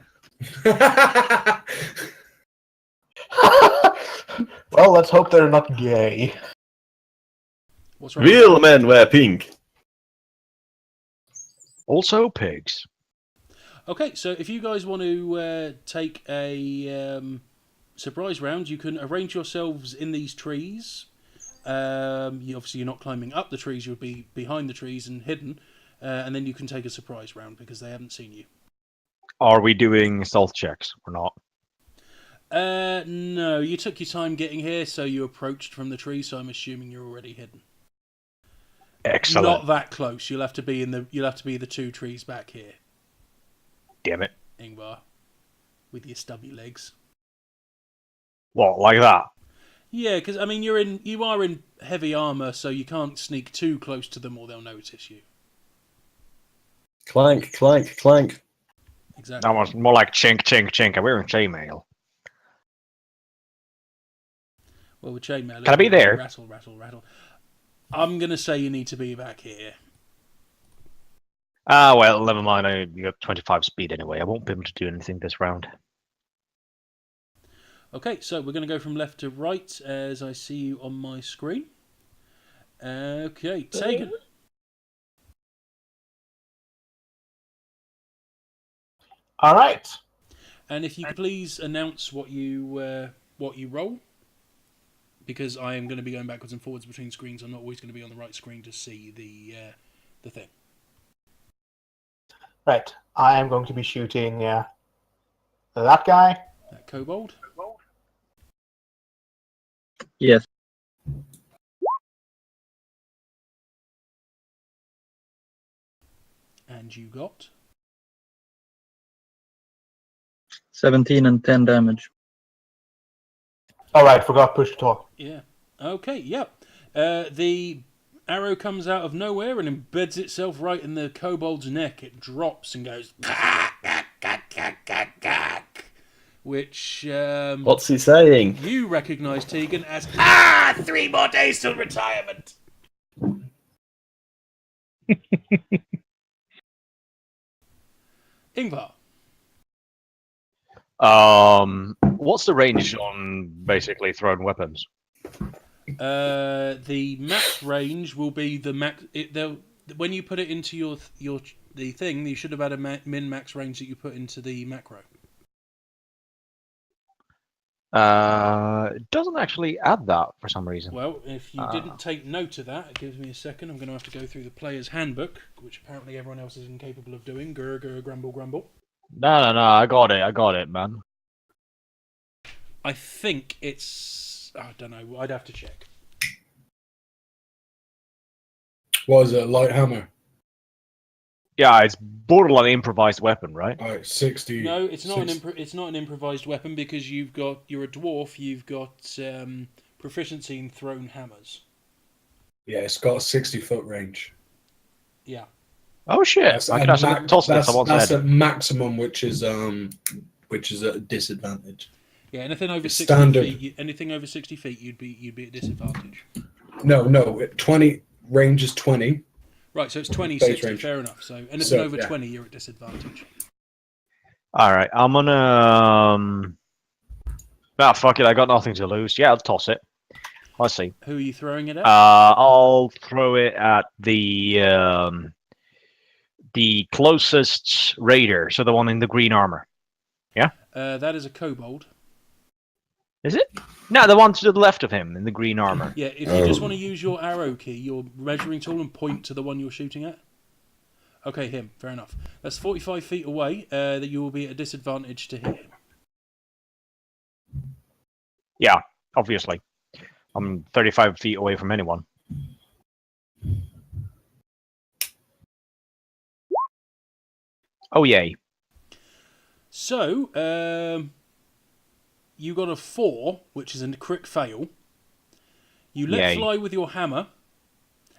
Well, let's hope they're not gay. What's wrong? Real men wear pink. Also pigs. Okay, so if you guys want to take a surprise round, you can arrange yourselves in these trees. Obviously, you're not climbing up the trees; you'll be behind the trees and hidden. And then you can take a surprise round because they haven't seen you. Are we doing stealth checks or not? No, you took your time getting here, so you approached from the tree. So I'm assuming you're already hidden. Excellent. Not that close. You'll have to be the 2 trees back here. Damn it. Ingvar, with your stubby legs. What, like that? Yeah, because I mean you are in heavy armor, so you can't sneak too close to them or they'll notice you. Clank, clank, clank. Exactly. That was more like chink, chink, chink. I'm wearing chainmail. Well, with chainmail, Can I be there? Rattle, rattle, rattle. I'm gonna say you need to be back here. Ah, well, never mind. I got 25 speed anyway. I won't be able to do anything this round. Okay, so we're going to go from left to right as I see you on my screen. Okay, Tegan. All right. And if you could please announce what you roll, because I am going to be going backwards and forwards between screens. I'm not always going to be on the right screen to see the thing. Right. I am going to be shooting that guy. That kobold. Yes. And you got? 17 and 10 damage. All right, forgot push to talk. Yeah. Okay, yep. The arrow comes out of nowhere and embeds itself right in the kobold's neck. It drops and goes... which... What's he saying? you recognise, Tegan, as... 3 more days till retirement. Ingvar. What's the range on basically thrown weapons? The max range will be the max... when you put it into the thing, you should have had a min-max range that you put into the macro. It doesn't actually add that for some reason. Well, if you didn't take note of that, it gives me a second. I'm going to have to go through the player's handbook, which apparently everyone else is incapable of doing. Grr, grr, grumble, grumble. No, I got it, man. I think it's... I don't know. I'd have to check. What is it? A light hammer? Yeah, it's borderline improvised weapon, right? All right, 60. No, it's not an improvised weapon because you're a dwarf. You've got proficiency in thrown hammers. Yeah, it's got a 60-foot range. Yeah. Oh shit! That's I can actually toss this. That's at maximum, which is at a disadvantage. Yeah, anything over It's 60 standard. feet. Anything over 60 feet, you'd be at disadvantage. No, 20 range is 20. Right, so it's 20, Base 60, range. fair enough. So anything So, over yeah. 20, you're at disadvantage. All right, I'm gonna. Fuck it! I got nothing to lose. Yeah, I'll toss it. Let's see. Who are you throwing it at? I'll throw it at the closest raider, so the one in the green armor. Yeah. That is a kobold. Is it? No, the one to the left of him in the green armor. Yeah, if you just want to use your arrow key, your measuring tool, and point to the one you're shooting at. Okay, him. Fair enough. That's 45 feet away. That you will be at a disadvantage to hit him. Yeah, obviously. I'm 35 feet away from anyone. Oh, yay. So, you got a 4, which is a crit fail. You let Yay. fly with your hammer,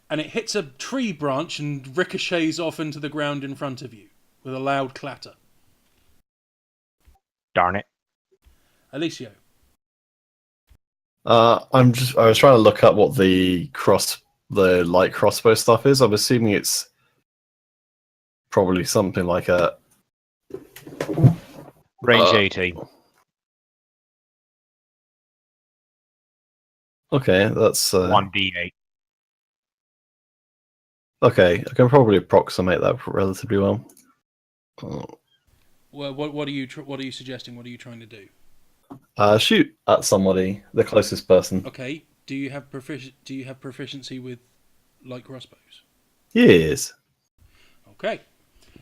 and it hits a tree branch and ricochets off into the ground in front of you with a loud clatter. Darn it. Alicio. I was trying to look up what the light crossbow stuff is. I'm assuming it's probably something like a Range 80. Okay, that's 1d8. okay. I can probably approximate that relatively well. Well, what are you suggesting? What are you trying to do? Shoot at somebody, the closest person. Okay. Do you have proficiency with light crossbows? Yes. Okay.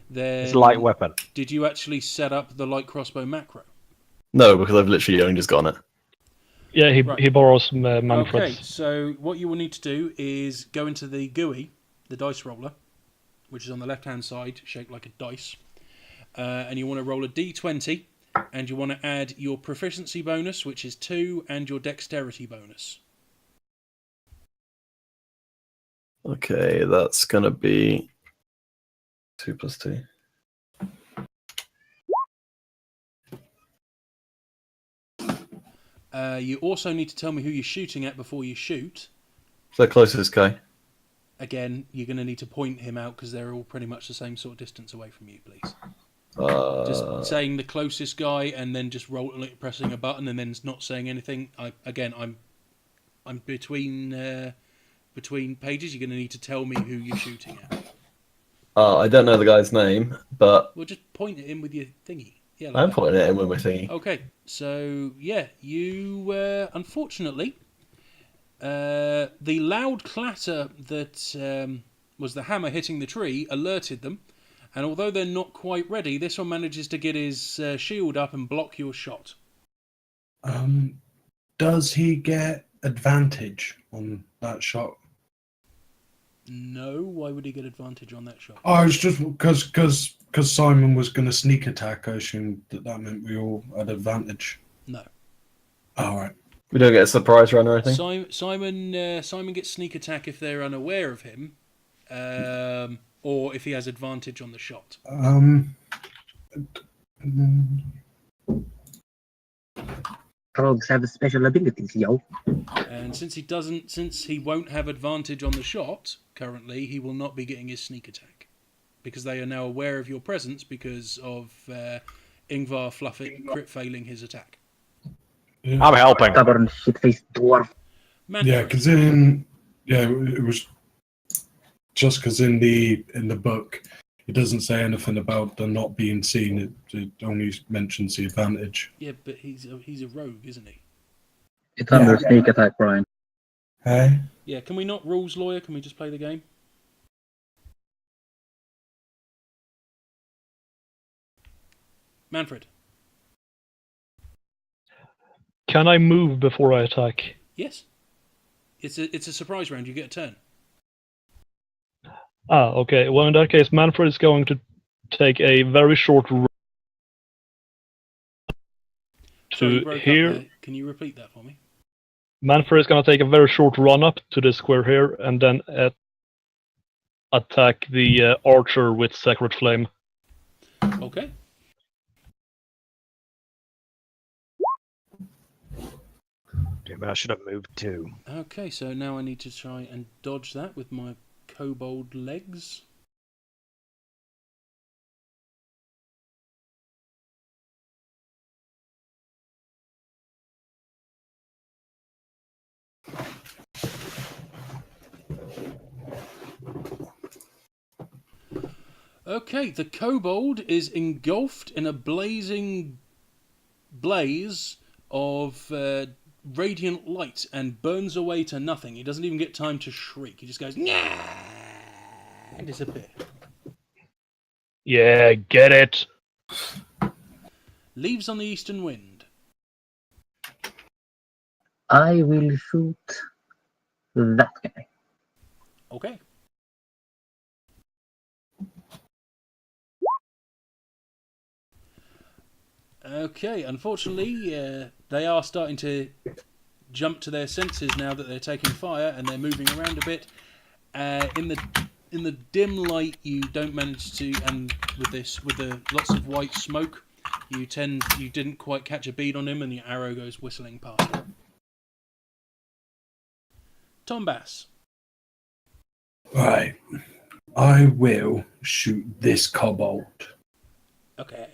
Then It's a light weapon. did you actually set up the light crossbow macro? No, because I've literally only just gotten it. Yeah, Right. he borrows Okay, Manfred's. so what you will need to do is go into the GUI, the dice roller, which is on the left-hand side, shaped like a dice, and you want to roll a d20, and you want to add your proficiency bonus, which is 2, and your dexterity bonus. Okay, that's gonna be 2 + 2. You also need to tell me who you're shooting at before you shoot. The closest guy. Again, you're going to need to point him out because they're all pretty much the same sort of distance away from you, please. Just saying the closest guy and then just pressing a button and then not saying anything. I'm between pages. You're going to need to tell me who you're shooting at. I don't know the guy's name, but Well, just point at him with your thingy. Yeah, like I'm that. pointing at him with my thingy. Okay, so yeah, you unfortunately, the loud clatter that was the hammer hitting the tree alerted them, and although they're not quite ready, this one manages to get his shield up and block your shot. Does he get advantage on that shot? No, why would he get advantage on that shot? Oh, it's just because because Simon was going to sneak attack, I assumed that meant we all had advantage. No. All right. We don't get a surprise run or anything. Simon gets sneak attack if they're unaware of him, or if he has advantage on the shot. Rogues have special abilities, yo. And since he won't have advantage on the shot currently, he will not be getting his sneak attack because they are now aware of your presence because of Ingvar Fluffit crit failing his attack. Yeah. I'm helping. Stubborn shit-faced dwarf. Yeah, because it was just because in the book it doesn't say anything about the not being seen. It only mentions the advantage. Yeah, but he's a rogue, isn't he? It's under sneak attack, Brian. Hey. Yeah, can we not rules lawyer? Can we just play the game? Manfred. Can I move before I attack? Yes. It's a surprise round. You get a turn. Okay. Well, in that case, Manfred is going to take a very short run Sorry, you to broke here. up there. Can you repeat that for me? Manfred is going to take a very short run up to this square here, and then attack the archer with Sacred Flame. Okay. Maybe I should have moved too. Okay, so now I need to try and dodge that with my kobold legs. Okay, the kobold is engulfed in a blazing blaze of radiant light and burns away to nothing. He doesn't even get time to shriek. He just goes, "Nyah!" and disappears. Yeah, get it. Leaves on the eastern wind. I will shoot that guy. Okay. Okay, unfortunately, they are starting to jump to their senses now that they're taking fire and they're moving around a bit. In the dim light, you don't manage to, and with the lots of white smoke, you didn't quite catch a bead on him, and your arrow goes whistling past him. Tom Bass. Right. I will shoot this kobold. Okay.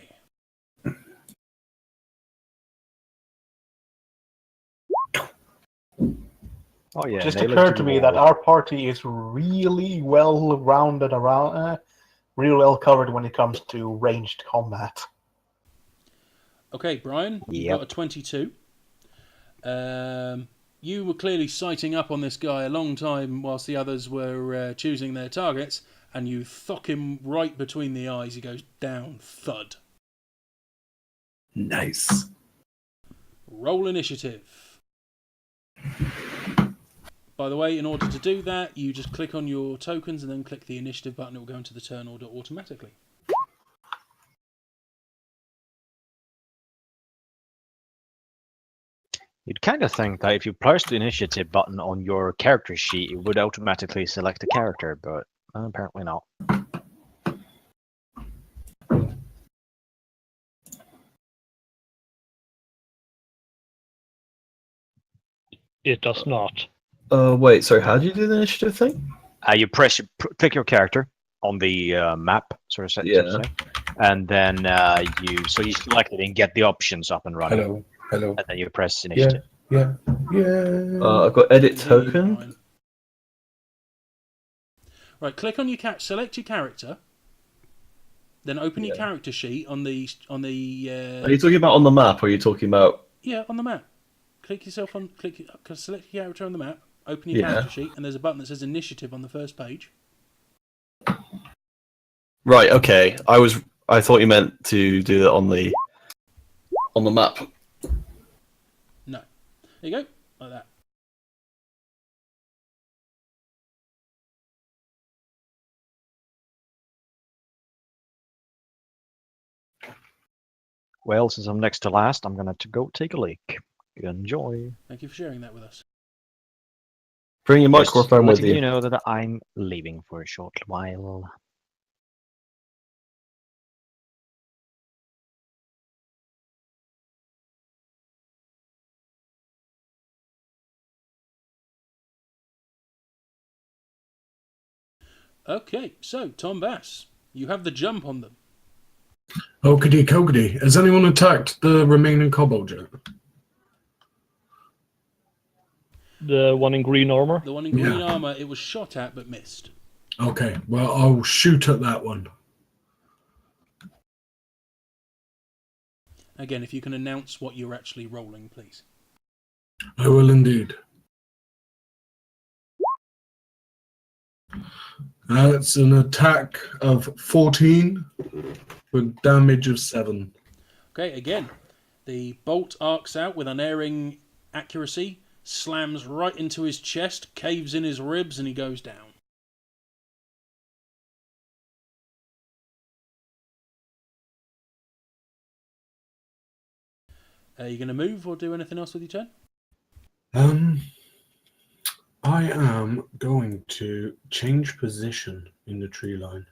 Oh yeah. Just nail it occurred the to me that wall. our party is really well rounded around, real well covered when it comes to ranged combat. Okay, Brian, you Yep. got a 22. You were clearly sighting up on this guy a long time whilst the others were choosing their targets, and you thock him right between the eyes. He goes down, thud. Nice. Roll initiative. By the way, in order to do that, you just click on your tokens and then click the initiative button. It will go into the turn order automatically. You'd kind of think that if you press the initiative button on your character sheet, it would automatically select a character, but apparently not. It does not. Wait, sorry, how do you do the initiative thing? You click your character on the map, so to say, and then you select it and get the options up and running. Hello. And then you press initiative. Yeah. I've got edit Indeed, token. Brian. Right, click on your select your character, then open your character sheet on the. Are you talking about on the map, or are you talking about? Yeah, on the map. Select your character on the map, open your character sheet, and there's a button that says initiative on the first page. Right. Okay. I thought you meant to do it on the map. No. There you go, like that. Well, since I'm next to last, I'm gonna go take a leak. Enjoy. Thank you for sharing that with us. Bring your Just microphone with letting you. know that I'm leaving for a short while. Okay, so Tom Bass, you have the jump on them. Okey dokey. Has anyone attacked the remaining kobold yet? The one in green armor? The one in green Yeah. armor, it was shot at but missed. Okay, well, I'll shoot at that one. Again, if you can announce what you're actually rolling, please. I will indeed. That's an attack of 14 with damage of 7. Okay, again, the bolt arcs out with unerring accuracy, slams right into his chest, caves in his ribs, and he goes down. Are you going to move or do anything else with your turn? I am going to change position in the tree line.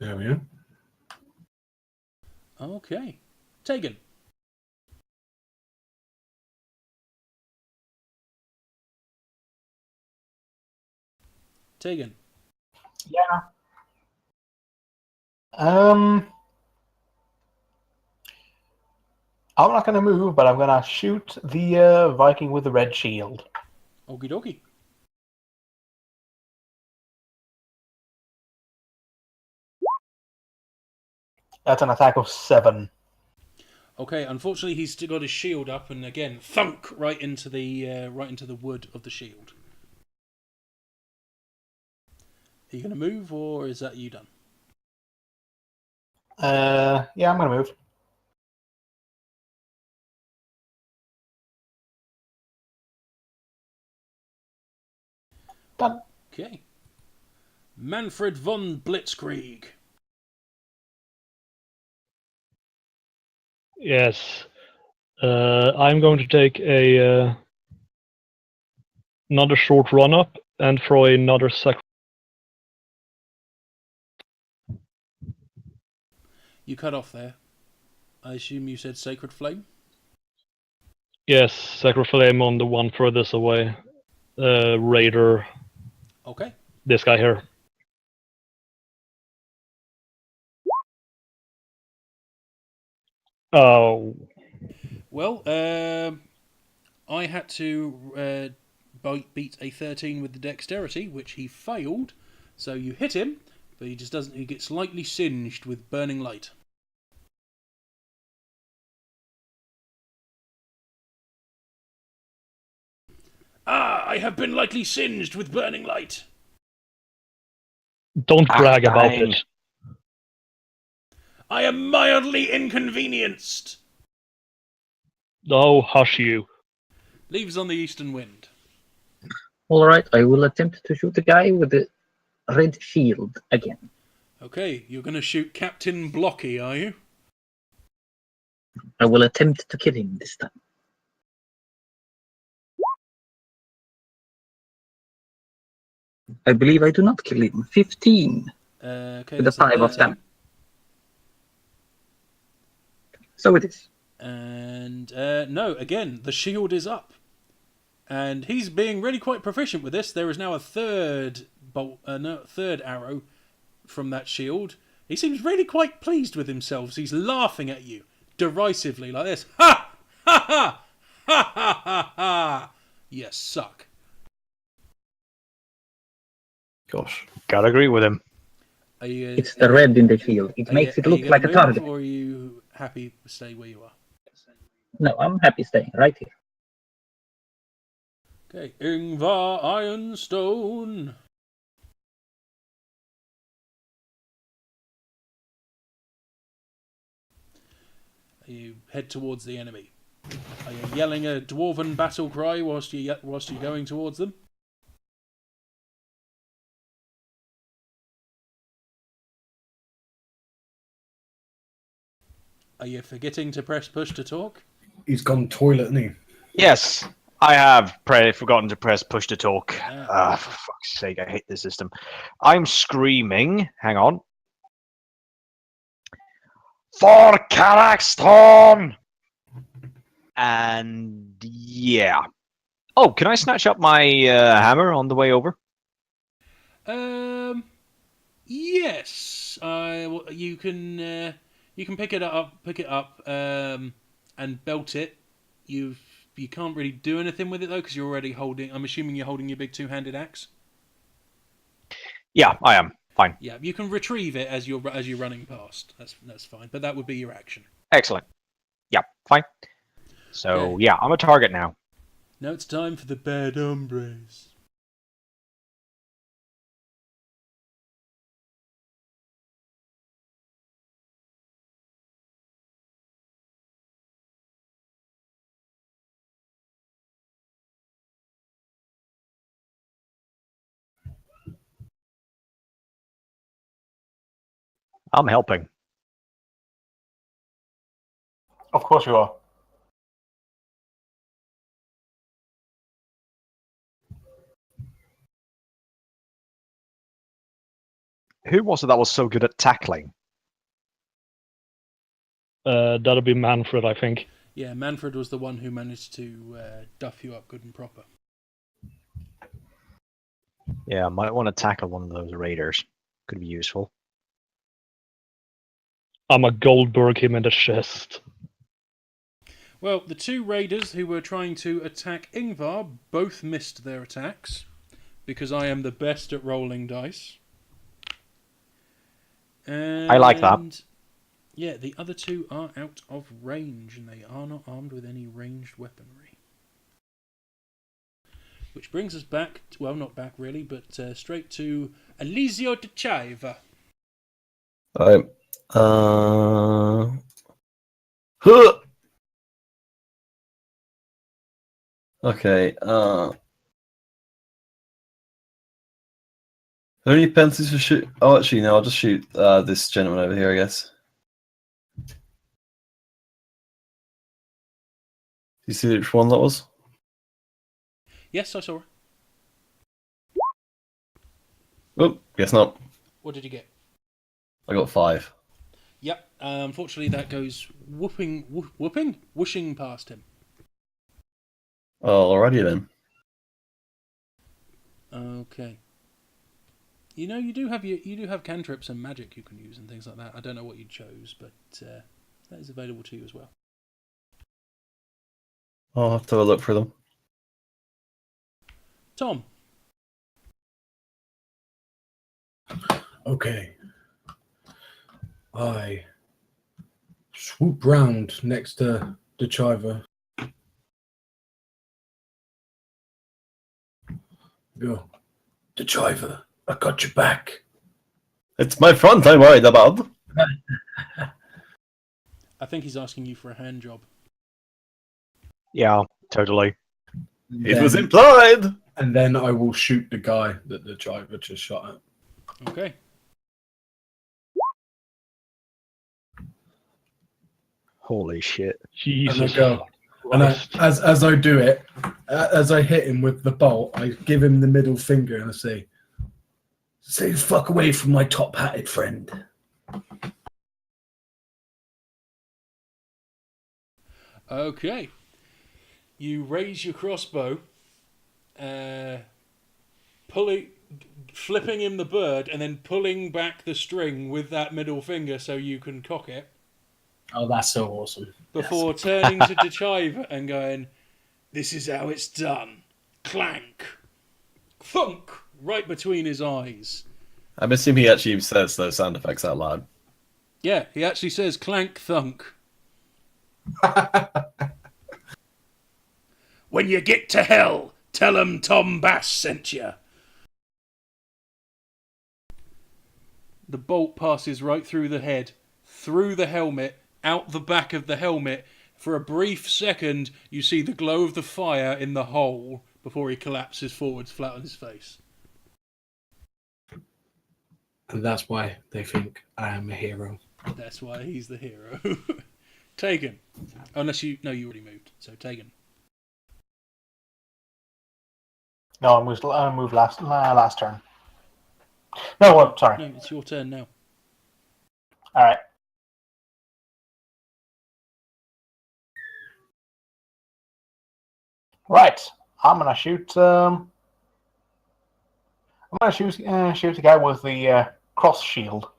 There we are. Okay. Tegan. Tegan. Yeah. I'm not going to move, but I'm going to shoot the Viking with the red shield. Okie dokie. That's an attack of 7. Okay, unfortunately he's still got his shield up, and again, thunk right into the wood of the shield. Are you going to move, or is that you done? Yeah, I'm going to move. Done. Okay. Manfred von Blitzkrieg. Yes. I'm going to take another short run up and throw another You cut off there. I assume you said Sacred Flame? Yes, Sacred Flame on the one furthest away. Raider. Okay. This guy here. Oh. Well, I had to beat a 13 with the dexterity, which he failed. So you hit him, but he just doesn't. He gets lightly singed with burning light. Ah, I have been lightly singed with burning light. Don't brag about dang. it. I am mildly inconvenienced. Oh, hush you. Leaves on the eastern wind. All right, I will attempt to shoot the guy with the red shield again. Okay, you're going to shoot Captain Blocky, are you? I will attempt to kill him this time. I believe I do not kill him. 15 Okay, with a that's 5 of 13. them. So it is. And no, again, the shield is up. And he's being really quite proficient with this. There is now a third third arrow from that shield. He seems really quite pleased with himself. He's laughing at you derisively like this. Ha! Ha ha! Ha ha ha ha! You suck. Gosh. Gotta agree with him. It's the red in the shield. It makes it look like a target. Or are you happy to stay where you are? No, I'm happy staying right here. Okay, Ingvar Ironstone. You head towards the enemy. Are you yelling a dwarven battle cry whilst you're going towards them? Are you forgetting to press push to talk? He's gone toilet, isn't he? Yes, I have forgotten to press push to talk. Ah. For fuck's sake, I hate this system. I'm screaming. Hang on. For Kazakhstan! And yeah. Oh, can I snatch up my hammer on the way over? Yes. You can pick it up, and belt it. You can't really do anything with it though because you're already holding. I'm assuming you're holding your big two-handed axe. Yeah, I am. Fine. Yeah, you can retrieve it as you're running past. That's fine, but that would be your action. Excellent. Yeah, fine. So Okay. yeah, I'm a target now. Now it's time for the bad hombres. I'm helping. Of course you are. Who was it that was so good at tackling? That'll be Manfred, I think. Yeah, Manfred was the one who managed to duff you up good and proper. Yeah, I might want to tackle one of those raiders. Could be useful. I'm a Goldberg him in the chest. Well, the two raiders who were trying to attack Ingvar both missed their attacks because I am the best at rolling dice. And I like that. Yeah, the other two are out of range and they are not armed with any ranged weaponry. Which brings us back, well, not back really, but straight to Alizio Dechaeva. Alright. Huh! Okay. How many pencils for shoot? Oh, actually, no. I'll just shoot this gentleman over here, I guess. You see which one that was? Yes, I saw her. Oh, guess not. What did you get? I got 5. Yep. Unfortunately, that goes whooshing past him. Oh, alrighty then. Okay. You know, you do have cantrips and magic you can use and things like that. I don't know what you chose, but that is available to you as well. I'll have to have a look for them. Tom. Okay. I swoop round next to the chiver. Go. The chiver, I got your back. It's my front I'm worried about. I think he's asking you for a hand job. Yeah, totally. It was implied. And then I will shoot the guy that the chiver just shot at. Okay. Holy shit. Jesus. And I go. And as I do it, as I hit him with the bolt, I give him the middle finger and I say the fuck away from my top-hatted friend. Okay. You raise your crossbow, flipping him the bird, and then pulling back the string with that middle finger so you can cock it. Oh, that's so awesome. Before turning to Dechive and going, "This is how it's done." Clank. Thunk. Right between his eyes. I'm assuming he actually says those sound effects out loud. Yeah, he actually says clank thunk. When you get to hell, tell 'em Tom Bass sent you. The bolt passes right through the head, through the helmet, out the back of the helmet. For a brief second, you see the glow of the fire in the hole before he collapses forwards flat on his face. And that's why they think I am a hero. That's why he's the hero. Tegan. Unless you already moved. So Tegan. No, I moved last turn. No, what? Sorry. No, it's your turn now. All right. Right. I'm gonna shoot. I'm gonna shoot the guy with the cross shield.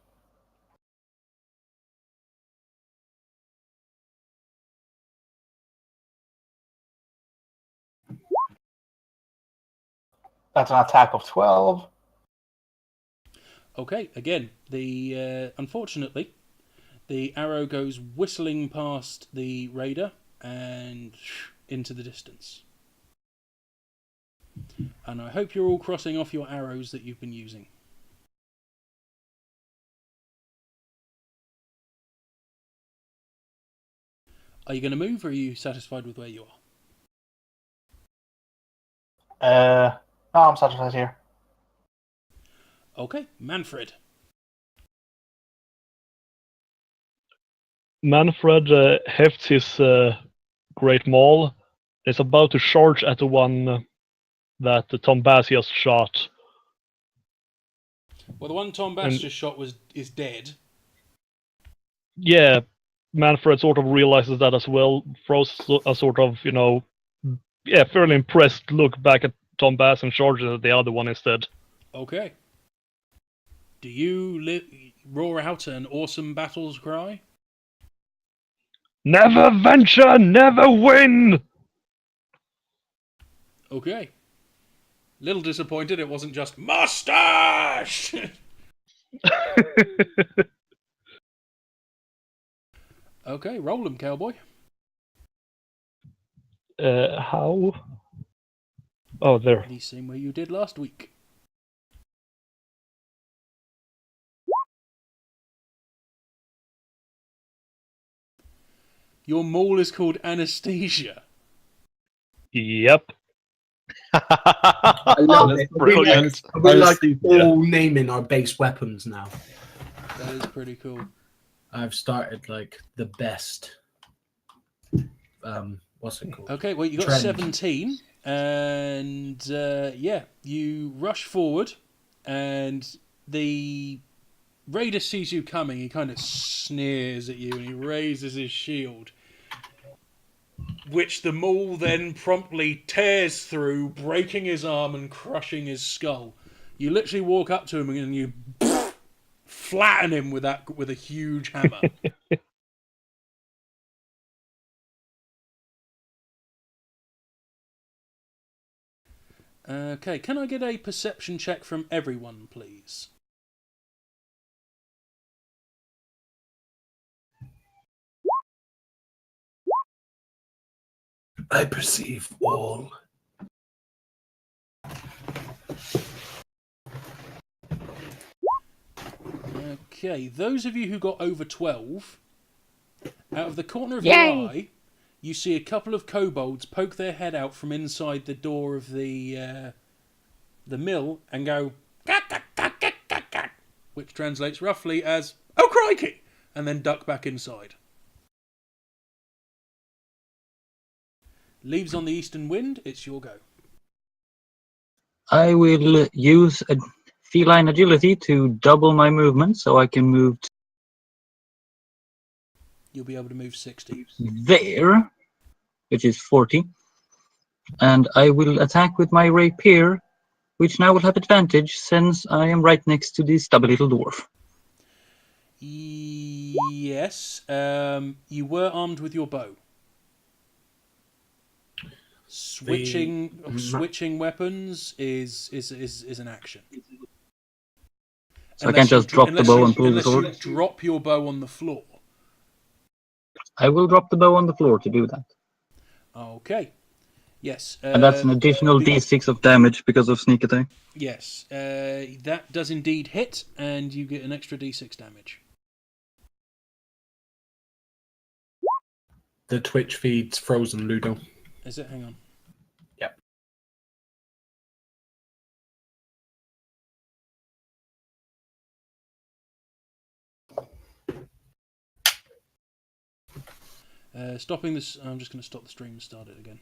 That's an attack of 12. Okay, again, the unfortunately, the arrow goes whistling past the raider and into the distance. And I hope you're all crossing off your arrows that you've been using. Are you going to move, or are you satisfied with where you are? No, I'm satisfied here. Okay, Manfred. Manfred hefts his great maul. Is about to charge at the one that Tom Bass just shot. Well, the one Tom Bass just shot is dead. Yeah, Manfred sort of realizes that as well. Throws a sort of, fairly impressed look back at Tom Bass and charges at the other one instead. Okay. Do you roar out an awesome battle's cry? Never venture, never win! Okay. Little disappointed it wasn't just mustache! Okay, roll him, cowboy. How? Oh, there. The same way you did last week. Your maul is called Anesthesia. Yep. I love it. Brilliant. We're like all naming our base weapons now. That is pretty cool. I've started like the best. What's it called? Okay, well, you got Trend. 17, and you rush forward, and the raider sees you coming. He kind of sneers at you, and he raises his shield, which the maul then promptly tears through, breaking his arm and crushing his skull. You literally walk up to him and you flatten him with a huge hammer. Okay, can I get a perception check from everyone, please? I perceive all. Okay, those of you who got over 12, out of the corner of Yay! your eye, you see a couple of kobolds poke their head out from inside the door of the mill and go, "Gak, gak, gak, gak, gak, gak," which translates roughly as, "Oh crikey!" and then duck back inside. Leaves on the eastern wind, it's your go. I will use a feline agility to double my movement so I can move You'll be able to move 60. there, which is 40. And I will attack with my rapier, which now will have advantage since I am right next to this stubby little dwarf. Yes, you were armed with your bow. Switching weapons is an action. So I can't just drop the bow and pull the sword? Unless you drop your bow on the floor. I will drop the bow on the floor to do that. Okay. Yes. And that's an additional d6 of damage because of sneak attack. Yes, that does indeed hit, and you get an extra d6 damage. The Twitch feed's frozen, Ludo. Is it? Hang on. Yep. Stopping this. I'm just going to stop the stream and start it again.